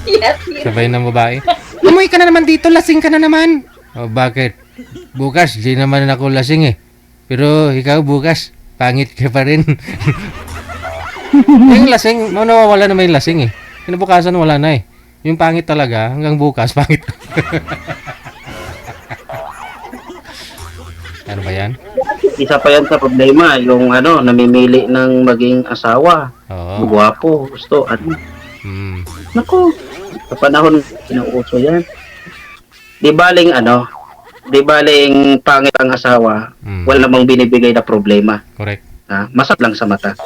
Speaker 3: Yes,
Speaker 2: Sabay ng babae. Umuwi ka na naman dito, lasing ka na naman. Oh, bakit? Bukas, di naman ako lasing eh. Pero ikaw bukas, pangit ka pa rin. Yung lasing, nawawala naman yung lasing eh. Kinabukasan wala na eh. Yung pangit talaga, hanggang bukas, pangit. Ano ba yan?
Speaker 1: Isa pa yan sa problema, yung namimili ng maging asawa.
Speaker 2: Oo.
Speaker 1: Guwapo, gusto, Naku, sa panahon, inuuso yan. Di baling pangit ang asawa, wala namang binibigay na problema.
Speaker 2: Correct.
Speaker 1: Masap lang sa mata.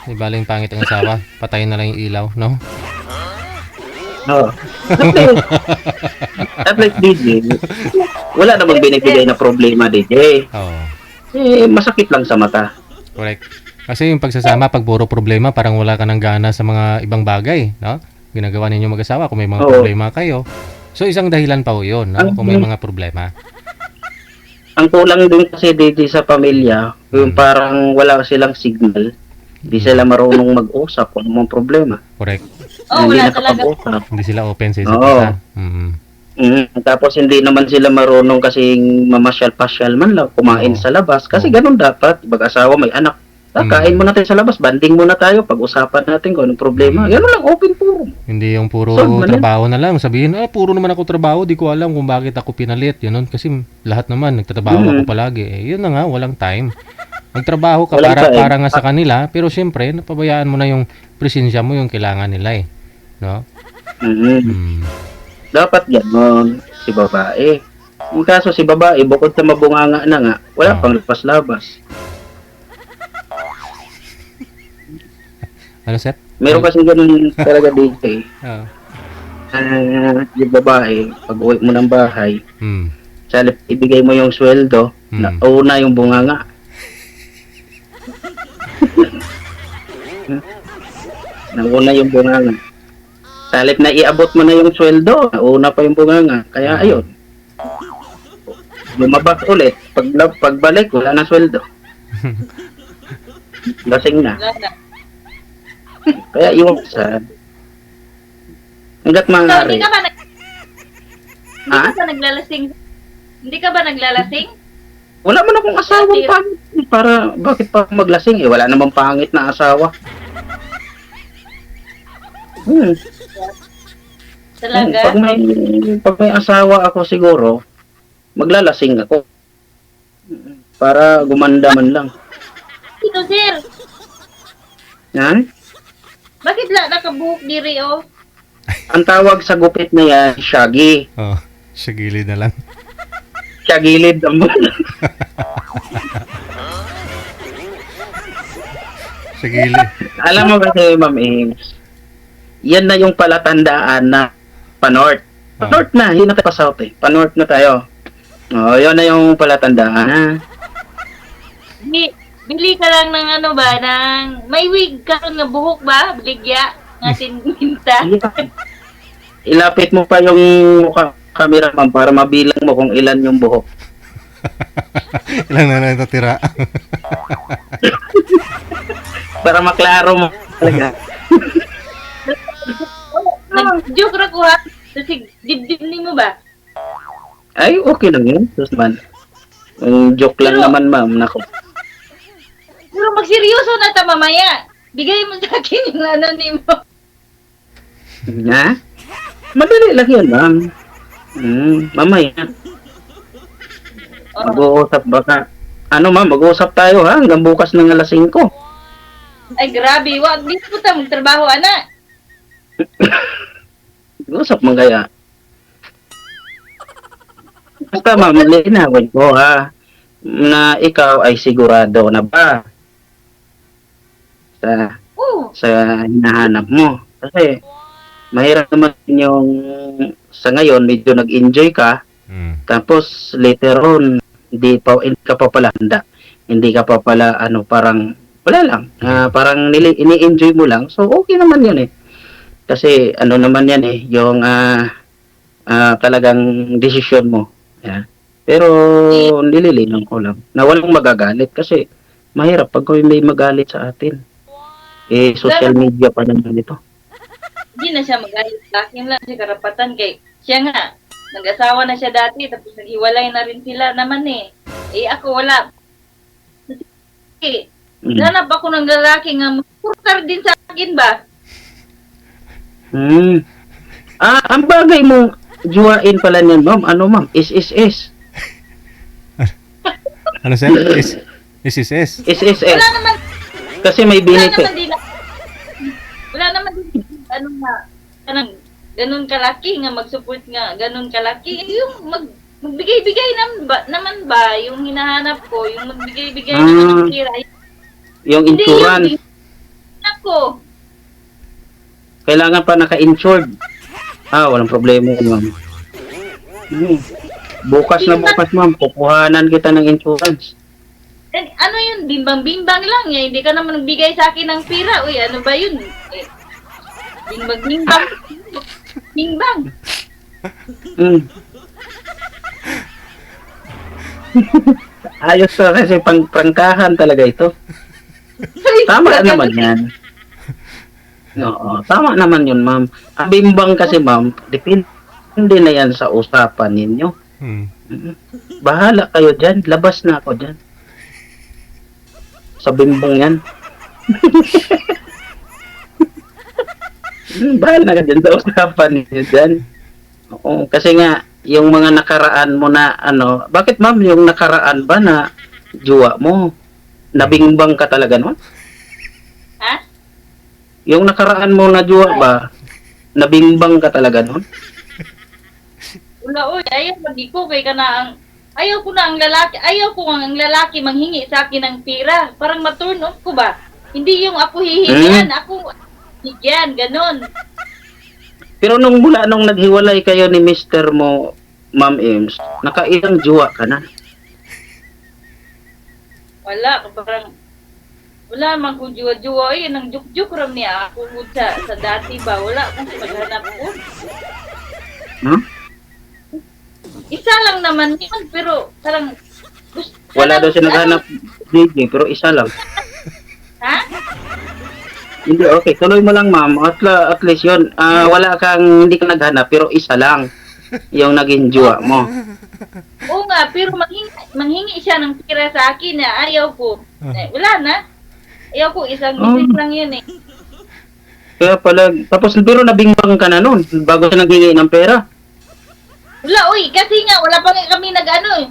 Speaker 2: Di baling pangit ang asawa. Patayin na lang yung ilaw, no?
Speaker 1: Oo. At least, DJ, wala namang binibigay na problema, DJ.
Speaker 2: Oo.
Speaker 1: Masakit lang sa mata.
Speaker 2: Correct. Kasi yung pagsasama, pag puro problema, parang wala ka ng gana sa mga ibang bagay, no? Ginagawa ninyo mag-asawa kung may mga
Speaker 1: Oo.
Speaker 2: problema kayo. So, isang dahilan pa ho yun, no? Kung may mga problema.
Speaker 1: Ang kulang din kasi, DJ, sa pamilya, yung parang wala silang signal. Hindi sila marunong mag-usap kung anong problema.
Speaker 2: Correct.
Speaker 3: Oh,
Speaker 1: Hindi
Speaker 3: wala talaga.
Speaker 1: nakapag-usap.
Speaker 2: Hindi sila open sa isa't
Speaker 1: Oo.
Speaker 2: isa. Mm.
Speaker 1: Tapos hindi naman sila marunong kasing mamasyal-pasyal man lang, kumain
Speaker 2: Oo.
Speaker 1: sa labas. Kasi
Speaker 2: Oo.
Speaker 1: ganun dapat, mag-asawa, may anak. Kain muna tayo sa labas, banding muna tayo, pag-usapan natin kung anong problema. Ganun lang, open forum.
Speaker 2: Hindi yung puro
Speaker 1: So, mali-
Speaker 2: trabaho na lang. Sabihin, puro naman ako trabaho, di ko alam kung bakit ako pinalit. Yun, kasi lahat naman, nagtatrabaho ako palagi. Yun na nga, walang time. Magtrabaho ka
Speaker 1: Walang time.
Speaker 2: para nga sa kanila, pero syempre, napabayaan mo na yung presensya mo, yung kailangan nila eh. No? Mm.
Speaker 1: Dapat gano'n si babae. Yung kaso si babae, bukod sa mabunganga na nga, wala
Speaker 2: Oo.
Speaker 1: pang labas-labas.
Speaker 2: Ano, sir?
Speaker 1: Meron kasi ganun talaga dito
Speaker 2: Oo.
Speaker 1: yung babae, pag uwi mo ng bahay,
Speaker 2: Mm.
Speaker 1: sa halip ibigay mo yung sweldo, una yung bunganga. Nauna yung bunganga. Sa halip na iabot mo na yung sweldo, nauna pa yung bunganga. Kaya ayun. Lumabas ulit. Pagbalik, wala na sweldo. Lasing na.
Speaker 3: Wala na.
Speaker 1: Kaya iwasan. Hanggat
Speaker 3: So,
Speaker 1: maaari.
Speaker 3: hindi ka ba
Speaker 1: Ha?
Speaker 3: naglalasing? Hindi ka ba naglalasing?
Speaker 1: Wala man akong asawang pangit. Para, bakit pa ako maglasing? Wala namang pangit na asawa.
Speaker 3: Talaga?
Speaker 1: Pag may asawa ako siguro, maglalasing ako. Para gumanda man lang.
Speaker 3: Ito, sir.
Speaker 1: Ha?
Speaker 3: Bakit nakabuhok diri, oh?
Speaker 1: Ang tawag sa gupit na yan, shaggy.
Speaker 2: Oh, sa gilid na lang.
Speaker 1: Shagilid ang
Speaker 2: Sa gilid.
Speaker 1: Alam mo kasi, Ma'am Ames, yan na yung palatandaan na pa-north. Pa-north na, hindi na tayo pa-south eh. Pa-north na tayo. Oo, yun na yung palatandaan.
Speaker 3: Bili ka lang ng ano ba, ng may wig ka nga buhok ba? Biligya nga tinminta.
Speaker 1: Ilapit mo pa yung camera, ma'am, para mabilang mo kung ilan yung buhok.
Speaker 2: Ilang na natira.
Speaker 1: Para maklaro mo talaga.
Speaker 3: Nag-joke ra ko ha. Kasi dibdib ni mo ba?
Speaker 1: Ay, okay lang yun. Sus man. Joke lang
Speaker 3: Pero-
Speaker 1: naman, ma'am. Nako.
Speaker 3: Pero magseryoso na ta mamaya. Bigay mo sa akin yung ano ni mo.
Speaker 1: Ha? Madali lang yun, ma'am. Mamaya.
Speaker 3: Oh.
Speaker 1: Mag-uusap baka. Ano, ma'am? Mag-uusap tayo, ha? Hanggang bukas ng alas 5.
Speaker 3: Ay grabe, wag di po ta magtrabaho ana.
Speaker 1: Mag-uusap mo kaya. Basta, ma'am, linawin ko, ha? Na ikaw ay sigurado na ba sa hinahanap mo. Kasi mahirap naman yung sa ngayon medyo nag-enjoy ka, tapos later on hindi ka pa pala handa. Hindi ka pa pala parang wala lang. Parang ini-enjoy mo lang. So okay naman 'yan eh. Kasi naman 'yan eh yung talagang desisyon mo. Yeah. Pero nililinaw ko lang na walang magagalit kasi mahirap pag may magalit sa atin. Social media pa naman ito.
Speaker 3: Hindi na siya magalit sa akin lang siya karapatan kay siya nga nag-asawa na siya dati tapos naghiwalay na rin sila naman eh. Ako wala. Hanap ako ng lalaki nga magpurtar din sa akin ba?
Speaker 1: Ang bagay mo juwain pala niyan, ma'am. Ano, ma'am? Is.
Speaker 2: Ano, sir? Is.
Speaker 1: Is.
Speaker 3: Wala naman
Speaker 1: Kasi may benefit.
Speaker 3: Wala naman din ano nga ganun kalaki nga mag-support nga ganun kalaki yung magbigay-bigay naman ba yung hinahanap ko yung magbigay-bigay ng tira
Speaker 1: Yung insurance.
Speaker 3: ko.
Speaker 1: Kailangan pa naka-insured. Walang problema yun, ma'am. Bukas na bukas, ma'am. Kukuhanan kita ng insurance.
Speaker 3: Ano yun? Bimbang-bimbang lang. Hindi ka naman nagbigay sa akin ng pira. Uy, ano ba yun? Bimbang-bimbang. Bimbang.
Speaker 1: Mm. Ayos ka kasi prangkahan talaga ito. Tama naman yan. Oo, tama naman yun, ma'am. Ang bimbang kasi, ma'am, depende na yan sa usapan ninyo. Bahala kayo dyan. Labas na ako dyan. Sa bimbang yan. Bahala ka dyan sa usapan ninyo dyan. Oo, kasi nga, yung mga nakaraan mo na, bakit ma'am, yung nakaraan ba na juwa mo, nabingbang ka talaga nun?
Speaker 3: Ha?
Speaker 1: Yung nakaraan mo na juwa ba, nabingbang ka talaga nun?
Speaker 3: Wala, uy, ayaw lagi ko kay kanang ayaw ko na ang lalaki manghingi sa akin ng pira. Parang ma-turn off ko ba? Hindi yung ako hihingian, ako higyan, ganon.
Speaker 1: Pero nung naghiwalay kayo ni Mr. mo, Ma'am Ems, nakailang juwa ka na?
Speaker 3: Wala man kung juwa-juwa, nang juk-juk ram niya ako sa dati ba, wala kung maghanap ko.
Speaker 1: Huh?
Speaker 3: Isa lang naman yun, pero parang
Speaker 1: Wala daw siya naghanap, DJ, pero isa lang.
Speaker 3: Ha?
Speaker 1: Hindi, okay. Tuloy mo lang, ma'am. At least yun. Hindi ka naghanap, pero isa lang yung naging juwa mo.
Speaker 3: Oo nga, pero manghingi siya ng pira sa akin na ayaw ko. Wala na. Ayaw ko, isang visit lang yun eh.
Speaker 1: Kaya pala, tapos pero nabingbang ka na nun, bago siya naghingi ng pera.
Speaker 3: Wala, uy, kasi nga, wala pa nga kami nag-ano eh.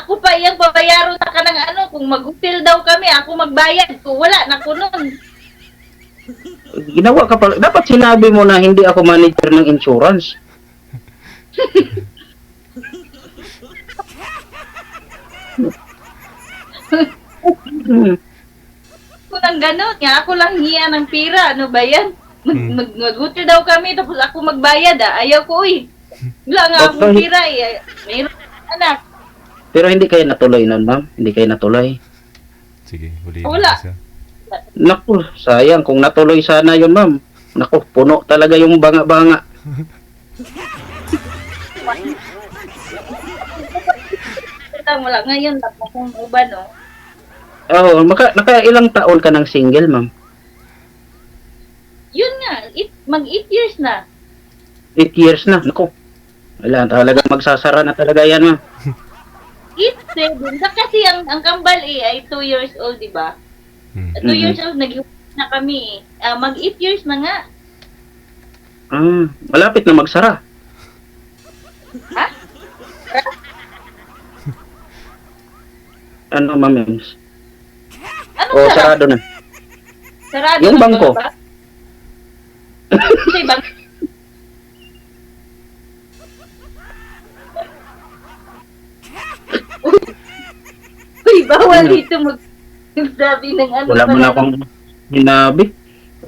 Speaker 3: Ako pa yung babayaran sa kanang kung mag-hotel daw kami, ako magbayad. Kung wala, naku nun.
Speaker 1: Ginawa ka pala. Dapat sinabi mo na hindi ako manager ng insurance.
Speaker 3: Kung nang gano'n, nga ako lang hiya ng pira, ano ba yan? Mag-hotel daw kami, tapos ako magbayad Ayaw ko, uy. Wala nga akong pira eh. Mayroon anak.
Speaker 1: Pero hindi kayo natuloy nun, ma'am? Hindi kayo natuloy?
Speaker 2: Sige, huli.
Speaker 3: Wala.
Speaker 1: Naku, sayang. Kung natuloy sana yun, ma'am. Naku, puno talaga yung banga-banga.
Speaker 3: Wala ngayon, tapos kung uban, no?
Speaker 1: Oo, naka-ilang taon ka ng single, ma'am?
Speaker 3: Yun nga, mag-8 years na.
Speaker 1: 8 years na. Naku, wala talaga magsasara na talaga yan, ma'am.
Speaker 3: 8, 7. Kasi ang kambal ay 2 years old, di ba? 2 years old, nag-iwan na kami eh. Mag-8 years na nga.
Speaker 1: Malapit na magsara.
Speaker 3: Ha?
Speaker 1: Ano, ma'am Ems?
Speaker 3: Anong
Speaker 1: Sarado na.
Speaker 3: Sarado
Speaker 1: Yung
Speaker 3: na
Speaker 1: bangko.
Speaker 3: ba? Kasi bangko. Uy, bawal dito magsabi ng ano.
Speaker 1: Wala mo na akong hinabi.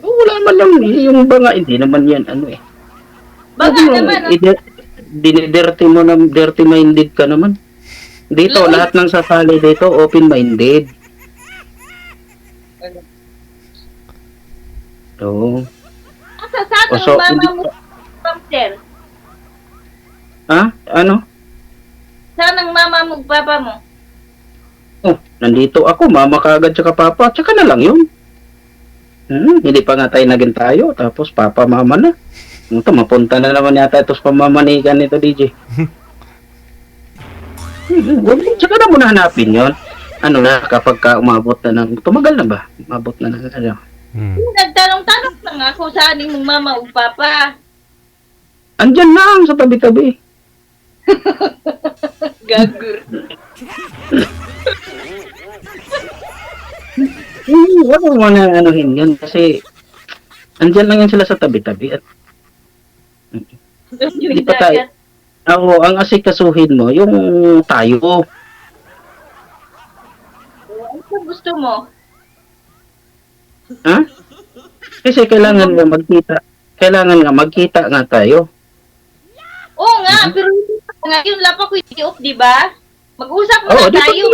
Speaker 1: Wala man lang. Yung banga, hindi naman yan.
Speaker 3: Baka naman.
Speaker 1: Dinidirty mo na, dirty-minded ka naman. Dito, lahat ng sasali dito, open-minded. Oo.
Speaker 3: Sana
Speaker 1: So,
Speaker 3: mama mo, Ma'am Sir.
Speaker 1: Ha? Ano?
Speaker 3: Sana mama mo, papa mo.
Speaker 1: Nandito ako, mama kaagad tsaka papa, tsaka na lang yun. Hindi pa nga tayo naging tayo, tapos papa, mama na. Ito, mapunta na naman yata ito sa pamamanikan nito, DJ. Tsaka na muna hanapin yun. Ano na, kapag ka umabot na ng, tumagal na ba? Umabot na ng,
Speaker 3: Nagtanong-tanong lang ako sa aning mong mama o papa.
Speaker 1: Andyan lang sa tabi-tabi.
Speaker 3: Gagur.
Speaker 1: Wala mo na anuhin yun kasi andyan lang yan sila sa tabi-tabi at hindi pa tayo. Ang asikasuhin mo, yung tayo.
Speaker 3: Ano gusto mo?
Speaker 1: Ha? Kasi kailangan nga magkita nga tayo.
Speaker 3: Oo nga, pero hindi pa ngayon lang pa ko i-off, di ba? Mag-usap
Speaker 1: Oo,
Speaker 3: muna
Speaker 1: di
Speaker 3: tayo.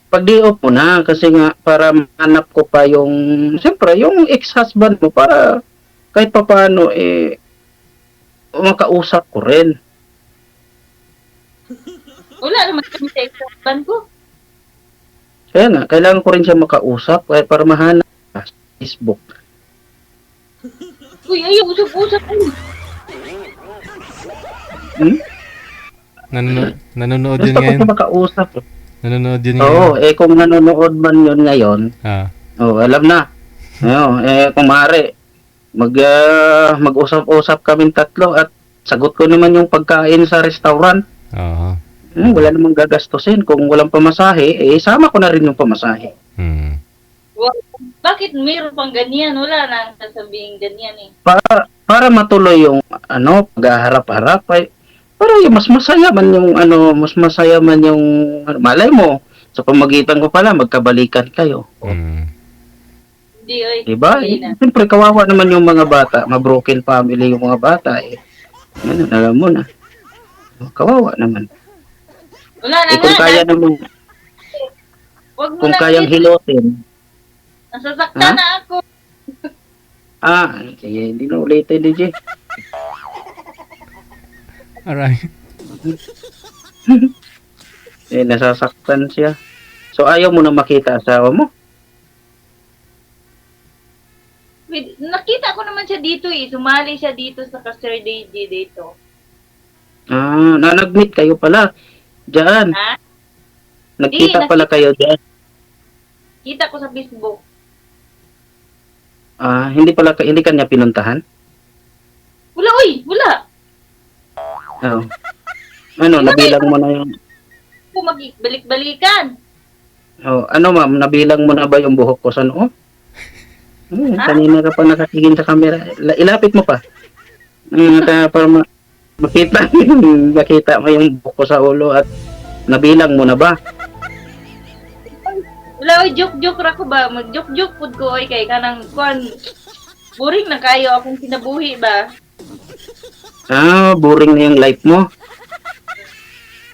Speaker 1: pag di-off mo na, kasi nga, para mahanap ko pa yung, siyempre, yung ex-husband mo, para kahit pa paano, makausap ko rin.
Speaker 3: Wala naman kami sa ex-husband ko.
Speaker 1: Kaya nga, kailangan ko rin siya makausap, kaya para mahanap sa Facebook.
Speaker 3: Uy, ayaw, usap-usap.
Speaker 2: Nanonood yun
Speaker 1: Gusto ko
Speaker 2: ngayon.
Speaker 1: siya makausap.
Speaker 2: Nanonood yun
Speaker 1: Oo,
Speaker 2: ngayon.
Speaker 1: kung nanonood man yun ngayon,
Speaker 2: Ah,
Speaker 1: alam na. Kung maaari, mag-usap-usap kaming tatlo at sagot ko naman yung pagkain sa restaurant.
Speaker 2: oo.
Speaker 1: Wala namang gagastusin. Kung walang pamasahe, sama ko na rin yung pamasahe.
Speaker 2: Hmm.
Speaker 3: Bakit mayroon pang ganyan? Wala nang sasabihin ganyan eh.
Speaker 1: Para matuloy yung pag-harap-harap ay para yung mas masaya man yung malay mo sa pamagitan ko pala magkabalikan kayo.
Speaker 2: Hmm.
Speaker 3: Hindi, oy.
Speaker 1: Diba?
Speaker 3: Hindi na.
Speaker 1: Siyempre kawawa naman yung mga bata, ma-broken family yung mga bata Ano, alam mo na. Kawawa naman.
Speaker 3: Wala na
Speaker 1: Kung
Speaker 3: nga.
Speaker 1: kaya naman,
Speaker 3: Wag mo
Speaker 1: kung
Speaker 3: na
Speaker 1: kayang
Speaker 3: ulit.
Speaker 1: hilotin,
Speaker 3: Nasasaktan
Speaker 1: Ha?
Speaker 3: na ako.
Speaker 1: sige, hindi na ulitin, DJ.
Speaker 2: Alright.
Speaker 1: Nasasaktan siya. So, ayaw mo na makita asawa mo?
Speaker 3: Wait, nakita ko naman siya dito eh. Sumali siya dito sa Sir DJ dito.
Speaker 1: Nag-meet kayo pala. Diyan.
Speaker 3: Ha?
Speaker 1: Nagkita pala kayo diyan.
Speaker 3: Kita ko sa Facebook.
Speaker 1: Hindi kanya pinuntahan?
Speaker 3: Wala, uy! Wala!
Speaker 1: Oo. Nabilang mo na yung...
Speaker 3: Kung balik-balikan.
Speaker 1: Ma'am, nabilang mo na ba yung buhok ko sa noo?
Speaker 3: Ha?
Speaker 1: Kanina ka pa nakatingin sa camera. Ilapit mo pa. Para makita mo yung buhok ko sa ulo at nabilang mo na ba?
Speaker 3: Wala, uy, joke-joke ra ko ba? Mag-joke-joke pud ko, oy, kay kanang, boring na kayo akong kinabuhi ba?
Speaker 1: Boring na yung life mo.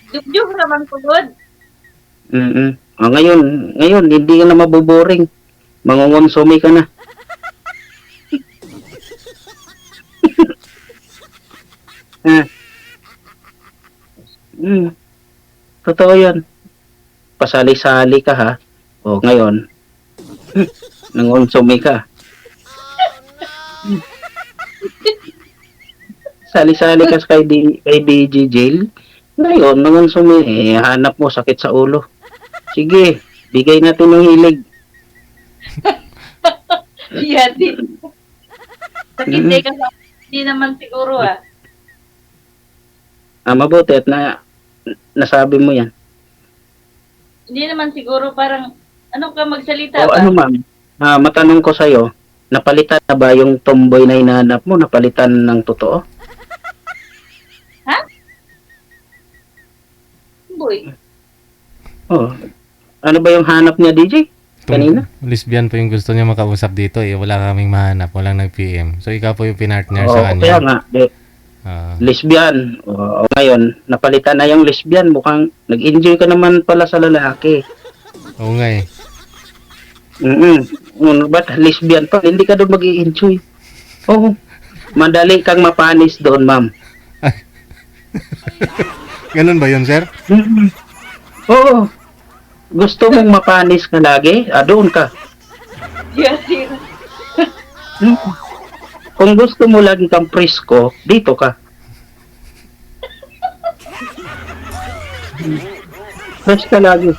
Speaker 3: Joke-joke naman ko, God.
Speaker 1: Ngayon, hindi ka na maboboring. Mangongonsumi ka na. Totoo yan. Pasali-sali ka ha. Ngayon, nangonsumi ka. Sali-sali ka kay DJ Jail. Ngayon, nangonsumi. Hanap mo sakit sa ulo. Sige, bigay natin ng hilig.
Speaker 3: Yati. Sakit day ka sa... Hindi naman siguro ah.
Speaker 1: Mabuti at nasabi mo yan.
Speaker 3: Hindi naman siguro parang... Ano ka magsalita ba?
Speaker 1: Ano ma'am? Matanong ko sa'yo, napalitan na ba yung tomboy na hinahanap mo? Napalitan ng totoo?
Speaker 3: Ha? Boy.
Speaker 1: Ano ba yung hanap niya, DJ? Kanina?
Speaker 2: Lesbian po yung gusto niya makausap dito eh. Wala kaming mahanap. Walang nag-PM. So, ikaw po yung pinartner sa kanya.
Speaker 1: Kaya nga. Lesbian. Ngayon, napalitan na yung lesbian. Mukhang nag-enjoy ka naman pala sa lalaki.
Speaker 2: Oo nga eh.
Speaker 1: Ba't lesbian pa? Hindi ka doon mag-i-enjoy. Madali kang mapanis doon, ma'am.
Speaker 2: Ganun ba yun, sir?
Speaker 1: Oo. Gusto mong mapanis ka lagi? Doon ka.
Speaker 3: Yati.
Speaker 1: Kung gusto mo lagi kang presko, dito ka. Fresh ka lagi.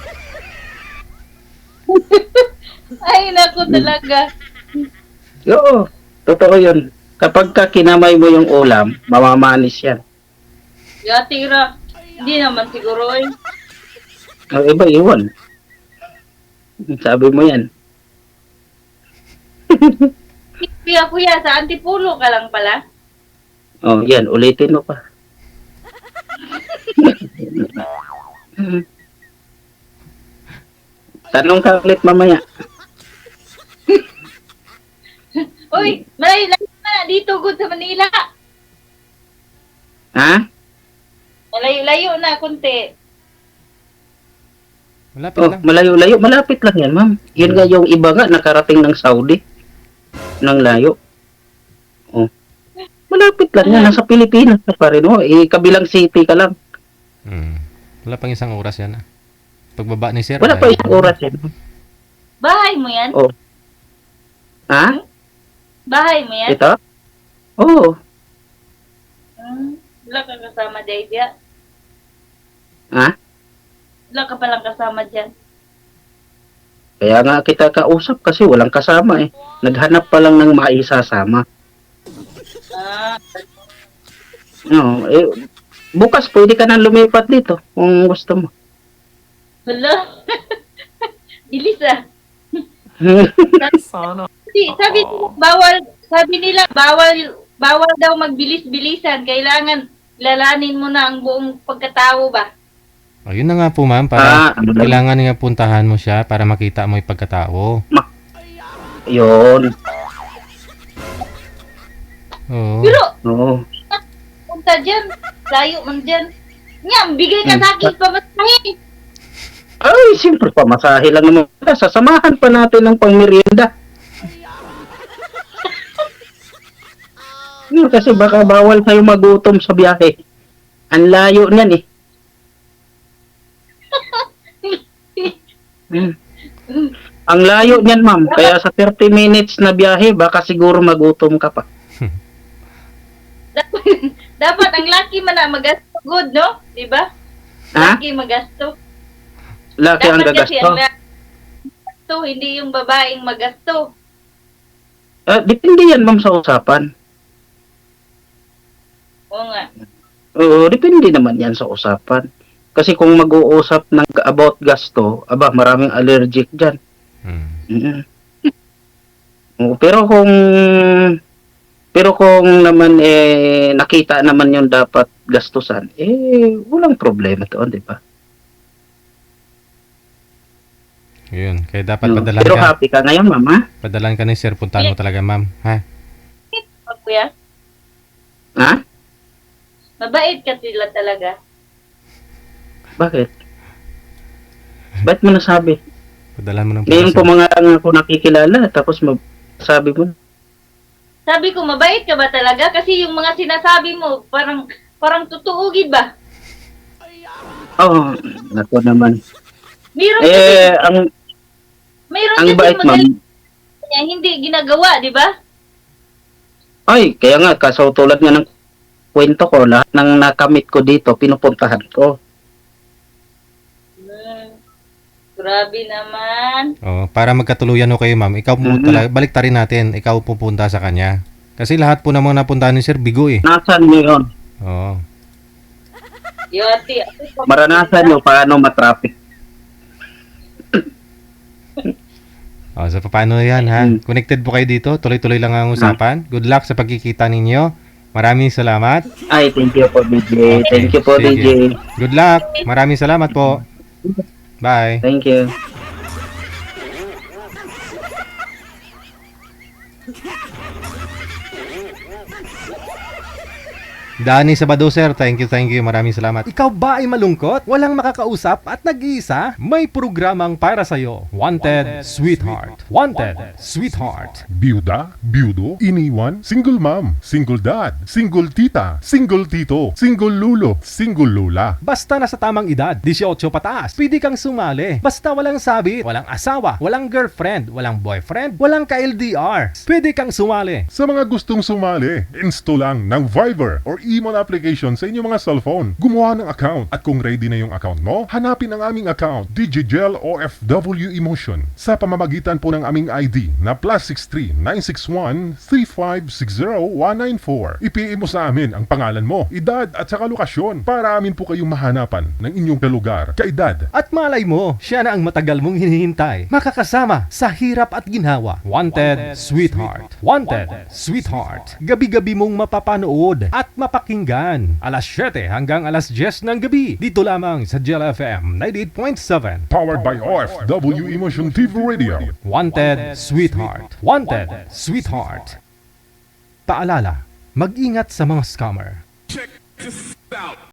Speaker 3: Ay, naku talaga.
Speaker 1: Oo, totoo yun. Kapag ka kinamay mo yung ulam, mamamanis yan.
Speaker 3: Yati ra. Hindi naman siguro eh.
Speaker 1: Iba, iwan. Sabi mo yan.
Speaker 3: Kuya, sa Antipulo ka lang pala.
Speaker 1: Yan, ulitin mo pa. Tanong ka ulit mamaya.
Speaker 3: dito good sa Manila.
Speaker 1: Ha?
Speaker 3: Malayo-layo na konti.
Speaker 2: Malapit
Speaker 1: Oh,
Speaker 2: lang.
Speaker 1: malayo-layo. Malapit lang yan, ma'am. Yun nga yung iba nga, nakarating ng Saudi. Ng layo. Oh. Malapit lang yan. Nasa Pilipinas na pa rin. Oh. Kabilang city ka lang.
Speaker 2: Wala pang isang oras yan. Pagbaba ni sir.
Speaker 1: Wala pa isang oras yan.
Speaker 3: Bahay mo yan?
Speaker 1: Oh. Ha?
Speaker 3: Bahay mo yan?
Speaker 1: Ito? Oo.
Speaker 3: Wala kang kasama dyan, Dia.
Speaker 1: Ha?
Speaker 3: Wala ka palang kasama dyan.
Speaker 1: Kaya nga kita kausap kasi walang kasama eh. Naghanap pa lang ng maisasama.
Speaker 3: Ah,
Speaker 1: No, bukas pwede ka nang lumipat dito kung gusto mo.
Speaker 3: wala. Bilis ah. Sabi nila, bawal daw magbilis-bilisan. Kailangan lalanin mo na ang buong pagkatao ba?
Speaker 2: Ayun na nga po ma'am, para
Speaker 1: Ano lang?
Speaker 2: kailangan nga puntahan mo siya para makita mo yung pagkatao.
Speaker 1: Yun.
Speaker 2: Oo.
Speaker 3: Pero,
Speaker 1: Oo.
Speaker 3: punta dyan. Layo man dyan. Nga, bigay ka sa akin pamasahin.
Speaker 1: Ay, siyempre pamasahe lang naman. Sasamahan pa natin ng pangmerienda. Kasi baka bawal kayo magutom sa biyahe. Ang layo niyan eh. Ang layo niyan, ma'am. Kaya sa 30 minutes na biyahe, baka siguro magutom ka pa.
Speaker 3: Dapat ang laki man na magasto good, no? Diba?
Speaker 1: Ha?
Speaker 3: Laki magasto.
Speaker 1: Laki ang
Speaker 3: Dapat kasi
Speaker 1: gagasto.
Speaker 3: ang magasto, hindi yung babaeng magasto.
Speaker 1: Depende yan, ma'am, sa usapan.
Speaker 3: Oo nga.
Speaker 1: Oo, depende naman yan sa usapan. Kasi kung mag-uusap ng about gasto, maraming allergic dyan. Mm. Oo, pero kung naman nakita naman yung dapat gastusan, walang problema doon, di ba?
Speaker 2: Yun. Kaya dapat
Speaker 1: Pero happy ka ngayon, mama?
Speaker 2: padalan ka ni sir, puntahan mo talaga ma'am. Ha?
Speaker 3: Kuya,
Speaker 1: Ha?
Speaker 3: mabait ka sila talaga.
Speaker 1: Bakit? Ba't mo nasabi?
Speaker 2: Padalan mo ng
Speaker 1: Ngayon po
Speaker 2: sir.
Speaker 1: mga ako nakikilala, tapos sabi mo,
Speaker 3: Sabi ko, mabait ka ba talaga? Kasi yung mga sinasabi mo, parang tutuugid ba?
Speaker 1: naku naman.
Speaker 3: Mayroon kasi,
Speaker 1: Ang bait, ma'am.
Speaker 3: niya, hindi ginagawa, di ba?
Speaker 1: Ay, kaya nga, kaso tulad nga ng kwento ko, lahat ng nakamit ko dito, pinupuntahan ko.
Speaker 3: Grabe naman.
Speaker 2: Para magkatuluyan ho kayo ma'am, ikaw po talaga, balik rin natin, ikaw pupunta sa kanya. Kasi lahat po ng mga napuntahan ni sir, bigo eh.
Speaker 1: Nasaan nyo yun?
Speaker 2: Oo.
Speaker 3: Yati,
Speaker 1: Maranasan nyo paano matraffic.
Speaker 2: So paano yan ha? Connected po kayo dito, tuloy-tuloy lang ang usapan. Good luck sa pagkikita ninyo. Maraming salamat.
Speaker 1: Ay, thank you po, DJ. Thank you po,
Speaker 2: Sige.
Speaker 1: DJ.
Speaker 2: Good luck. Maraming salamat po. Bye.
Speaker 1: Thank you.
Speaker 2: Dani Sabado sir, thank you, maraming salamat. Ikaw ba ay malungkot? Walang makakausap at nag-iisa? May programang para sa'yo. Wanted, Sweetheart. Wanted, Sweetheart.
Speaker 4: Byuda, byudo, iniwan, single mom, single dad, single tita, single tito, single lulo, single lula.
Speaker 2: Basta nasa tamang edad, 18 pataas, pwede kang sumali. Basta walang sabit, walang asawa, walang girlfriend, walang boyfriend, walang ka-LDR. Pwede kang sumali.
Speaker 4: Sa mga gustong sumali, install lang ng Viber or Emon application sa inyong mga cellphone. Gumawa ng account at kung ready na yung account mo, hanapin ang aming account, Digigel OFW Emotion, sa pamamagitan po ng aming ID na +63 961 3560194. I-PM mo sa amin ang pangalan mo, edad at saka lokasyon para amin po kayong mahanapan ng inyong kalugar, kaedad.
Speaker 2: At malay mo, siya na ang matagal mong hinihintay. Makakasama sa hirap at ginhawa. Wanted, Sweetheart. Wanted, Sweetheart. Gabi-gabi mong mapapanood at mapakinggan. Alas 7 hanggang alas 10 ng gabi. Dito lamang sa Gel FM 98.7.
Speaker 4: Powered by OFW Emotion TV Radio.
Speaker 2: Wanted, Sweetheart. Wanted, Sweetheart. Paalala, mag-ingat sa mga scammer.
Speaker 5: Check this out.